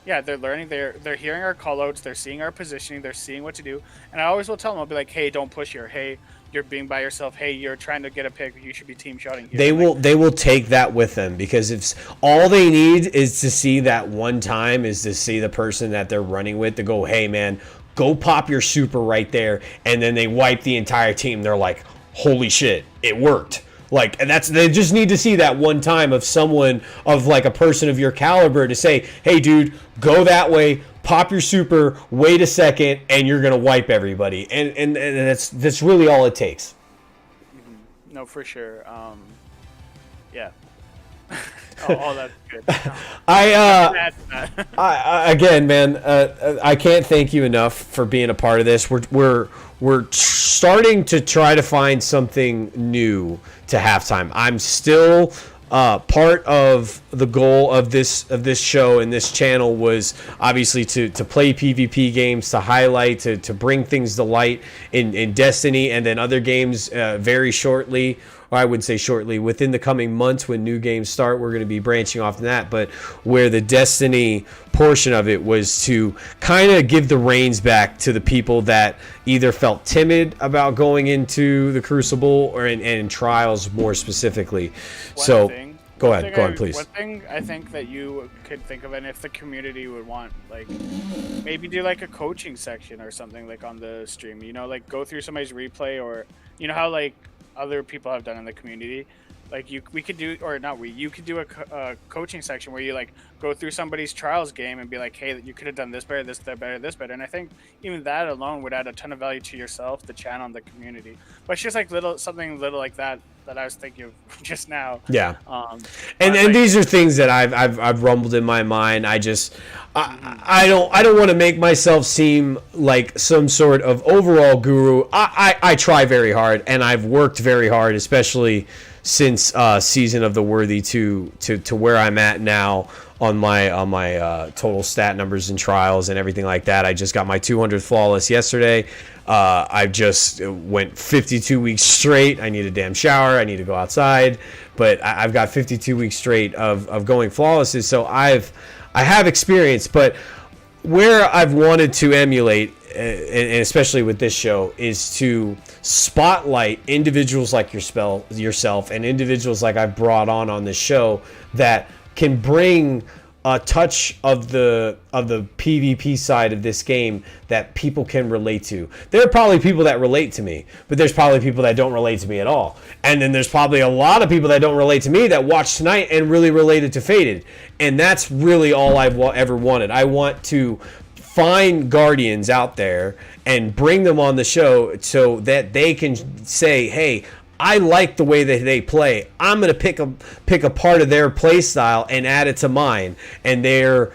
B: Yeah, they're learning. They're hearing our callouts. They're seeing our positioning. They're seeing what to do. And I always will tell them, I'll be like, hey, don't push here. Hey, you're being by yourself. Hey, you're trying to get a pick. You should be team shotting here.
A: They will take that with them because if all they need is to see that one time is to see the person that they're running with to go, hey man, go pop your super right there, and then they wipe the entire team. They're like, holy shit, it worked. Like, and they just need to see that one time of someone of like a person of your caliber to say, hey dude, go that way, pop your super, wait a second, and you're gonna wipe everybody. And that's really all it takes.
B: No, for sure. Yeah. Oh, that's good.
A: Again, man, I can't thank you enough for being a part of this. We're starting to try to find something new to halftime. I'm still part of the goal of this show and this channel was obviously to play PvP games, to highlight, to bring things to light in Destiny and then other games very shortly. I would say shortly, within the coming months when new games start, we're going to be branching off from that. But where the Destiny portion of it was to kind of give the reins back to the people that either felt timid about going into the Crucible or in Trials more specifically. Go ahead, please.
B: One thing I think that you could think of, and if the community would want, like, maybe do like a coaching section or something like on the stream, you know, like go through somebody's replay, or you know how like other people have done in the community, like you could do a coaching section where you like go through somebody's Trials game and be like, hey, you could have done this better, this better, this better. And I think even that alone would add a ton of value to yourself, the channel, and the community. But it's just like something little like that I was thinking of just now.
A: Yeah. And these are things that I've rumbled in my mind. I don't want to make myself seem like some sort of overall guru. I try very hard, and I've worked very hard, especially since Season of the Worthy to where I'm at now on my total stat numbers and trials and everything like that. I just got my 200 flawless yesterday. I just went 52 weeks straight. I need a damn shower. I need to go outside, but I've got 52 weeks straight of going flawless. So I have experience, but where I've wanted to emulate, and especially with this show, is to spotlight individuals like yourself and individuals like I've brought on this show that can bring a touch of the PvP side of this game that people can relate to. There are probably people that relate to me, but there's probably people that don't relate to me at all. And then there's probably a lot of people that don't relate to me that watch tonight and really related to Fated. And that's really all I've ever wanted. I want to find Guardians out there and bring them on the show so that they can say, hey, I like the way that they play. I'm going to pick a part of their play style and add it to mine. And they're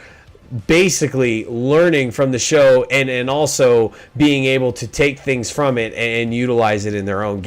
A: basically learning from the show and also being able to take things from it and utilize it in their own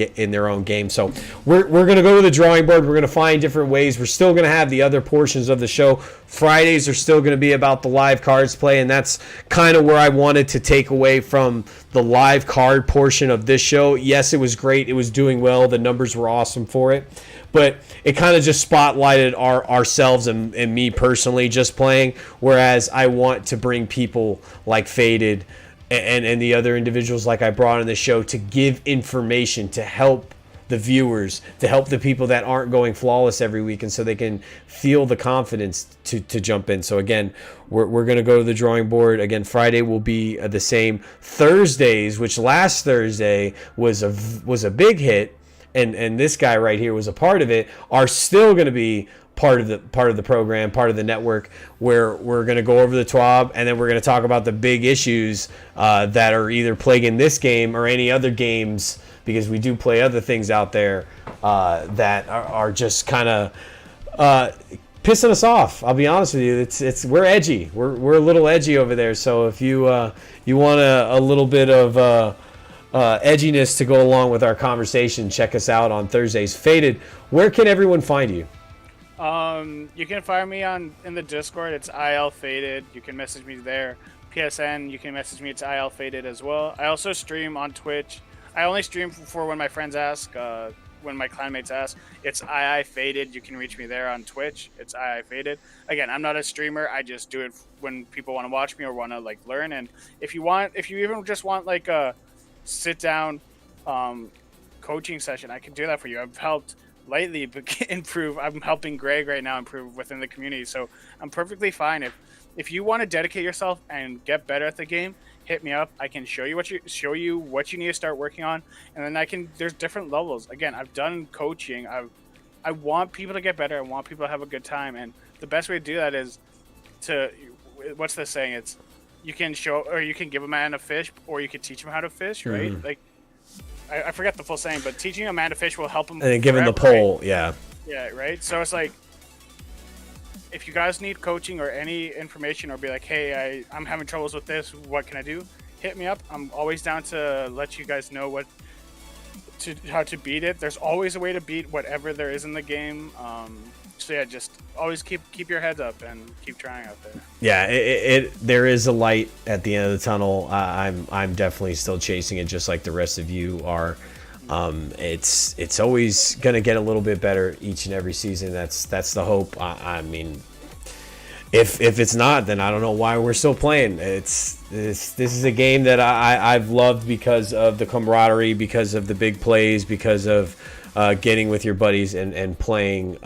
A: game. So we're going to go to the drawing board. We're going to find different ways. We're still going to have the other portions of the show. Fridays are still going to be about the live cards play, and that's kind of where I wanted to take away from the live card portion of this show. Yes, it was great. It was doing well. The numbers were awesome for it. But it kind of just spotlighted ourselves and me personally just playing, whereas I want to bring people like Faded and the other individuals like I brought on the show to give information to help the viewers, to help the people that aren't going flawless every week, and so they can feel the confidence to jump in. So again, we're going to go to the drawing board. Again, Friday will be the same. Thursdays, which last Thursday was a big hit, and this guy right here was a part of it, are still going to be part of the program, part of the network, where we're going to go over the TWAB, and then we're going to talk about the big issues that are either plaguing this game or any other games, because we do play other things out there that are just kind of pissing us off. I'll be honest with you. We're edgy. We're a little edgy over there. So if you want a little bit of edginess to go along with our conversation, check us out on Thursdays. Faded, where can everyone find you?
B: You can find me in the Discord. It's ilFated. You can message me there. PSN, you can message me. It's ilFated as well. I also stream on Twitch. I only stream for when my friends ask, when my clanmates ask. It's ilFated. You can reach me there on Twitch. It's ilFated. Again, I'm not a streamer. I just do it when people want to watch me or want to like learn. And if you even just want like a sit down coaching session, I can do that for you. I've helped lately improve. I'm helping Greg right now improve within the community, so I'm perfectly fine. If you want to dedicate yourself and get better at the game, hit me up. I can show you what you need to start working on, and then there's different levels. Again, I've done coaching. I want people to get better. I want people to have a good time, and the best way to do that is what's the saying? It's you can give a man a fish, or you can teach him how to fish, right?
A: Mm-hmm.
B: Like I forget the full saying, but teaching a man to fish will help him.
A: And then give him the pole, right?
B: Yeah, right? So it's like, if you guys need coaching or any information, or be like, hey, I'm having troubles with this, what can I do? Hit me up. I'm always down to let you guys know how to beat it. There's always a way to beat whatever there is in the game. So yeah, just always keep your heads up and keep trying out there.
A: Yeah, there is a light at the end of the tunnel. I'm definitely still chasing it, just like the rest of you are. It's always gonna get a little bit better each and every season. That's the hope. I mean, if it's not, then I don't know why we're still playing. This is a game that I've loved because of the camaraderie, because of the big plays, because of getting with your buddies and playing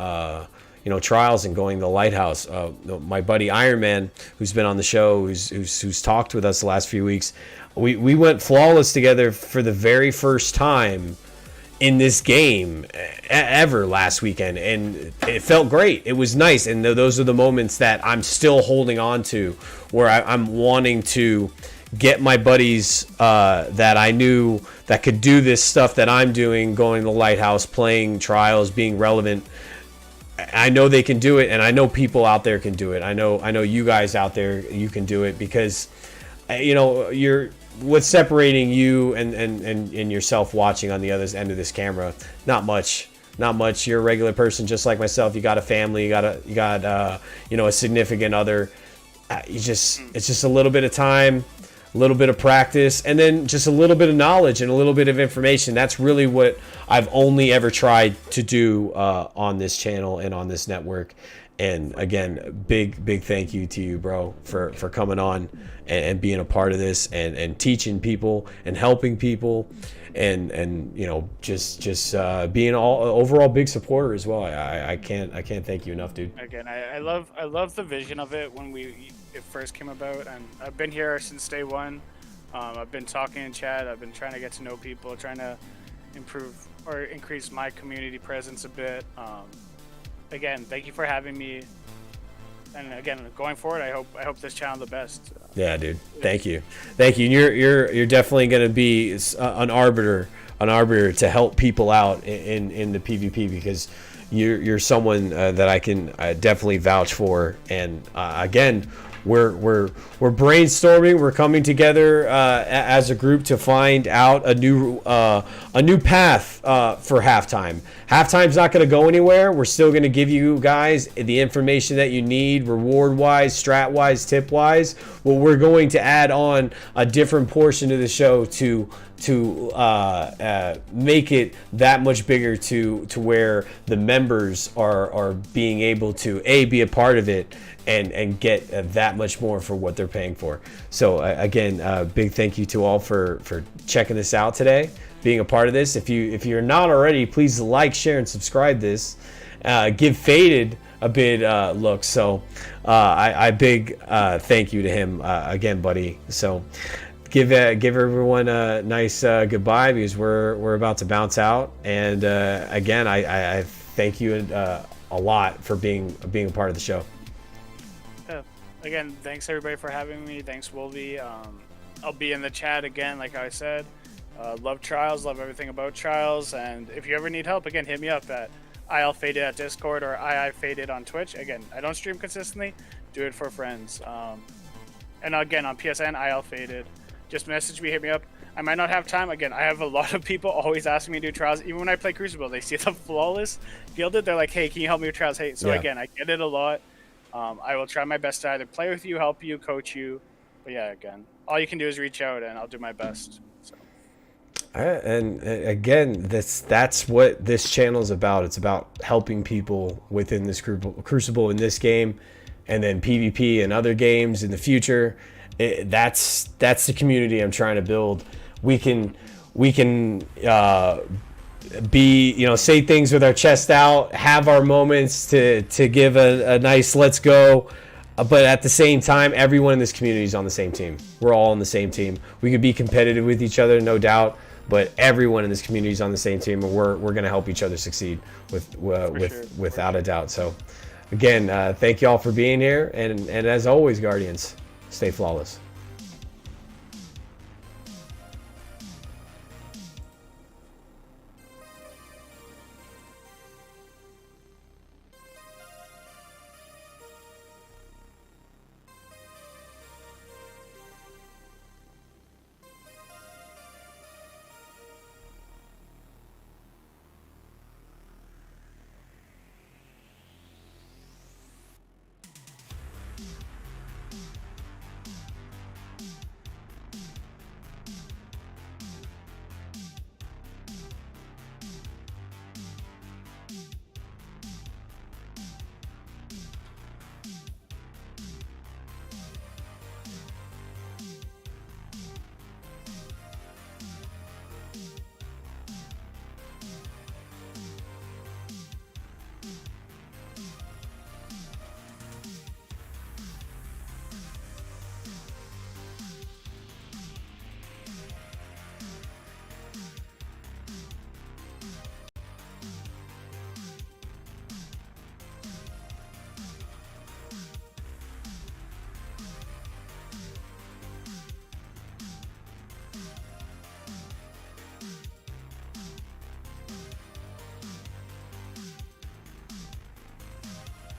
A: trials and going to the lighthouse. My buddy Iron Man, who's been on the show, who's talked with us the last few weeks, we went flawless together for the very first time in this game ever last weekend, and it felt great. It was nice, and those are the moments that I'm still holding on to, where I'm wanting to get my buddies that I knew that could do this stuff that I'm doing, going to the lighthouse, playing trials, being relevant. I know they can do it, and I know people out there can do it. I know you guys out there, you can do it, because what's separating you and yourself watching on the other end of this camera? Not much. You're a regular person just like myself. You got a family, you got a significant other. It's just a little bit of time, a little bit of practice, and then just a little bit of knowledge and a little bit of information. That's really what I've only ever tried to do on this channel and on this network. And again, big thank you to you, bro, for coming on and being a part of this and teaching people and helping people and just being overall big supporter as well. I can't thank you enough, dude.
B: Again, I love the vision of it when it first came about, and I've been here since day one. I've been talking in chat. I've been trying to get to know people, trying to improve or increase my community presence a bit. Again, thank you for having me. And again, going forward, I hope this channel the best.
A: Yeah, dude. Thank you. And you're definitely going to be an arbiter to help people out in the PvP, because you're someone that I can definitely vouch for. And again, we're brainstorming. We're coming together as a group to find out a new path for halftime. Halftime's not going to go anywhere. We're still going to give you guys the information that you need, reward-wise, strat-wise, tip-wise. Well, we're going to add on a different portion of the show to make it that much bigger to where the members are being able to be a part of it and get that much more for what they're paying for. So again, big thank you to all for checking this out today. being a part of this. If you're not already, please like, share, and subscribe this. Give Faded a big look. So I big thank you to him again, buddy. So give everyone a nice goodbye, because we're about to bounce out. And again, I thank you a lot for being a part of the show.
B: Again, thanks everybody for having me. Thanks, Wolvie. I'll be in the chat again, like I said. Love Trials, love everything about Trials, and if you ever need help, again, hit me up at ilFated at Discord or ilFated on Twitch. Again, I don't stream consistently, do it for friends. And again, on PSN, ilFated. Just message me, hit me up. I might not have time. Again, I have a lot of people always asking me to do Trials. Even when I play Crucible, they see the flawless gilded, they're like, hey, can you help me with Trials? Hey, so again, I get it a lot. I will try my best to either play with you, help you, coach you. But yeah, again, all you can do is reach out, and I'll do my best. So.
A: And again, that's what this channel is about. It's about helping people within this Crucible in this game, and then PvP and other games in the future. That's the community I'm trying to build. We can be, say things with our chest out, have our moments to give a nice let's go, but at the same time, everyone in this community is on the same team. We're all on the same team. We could be competitive with each other, no doubt, but everyone in this community is on the same team, and we're going to help each other succeed without a doubt. So again, thank you all for being here, and as always, Guardians, stay flawless.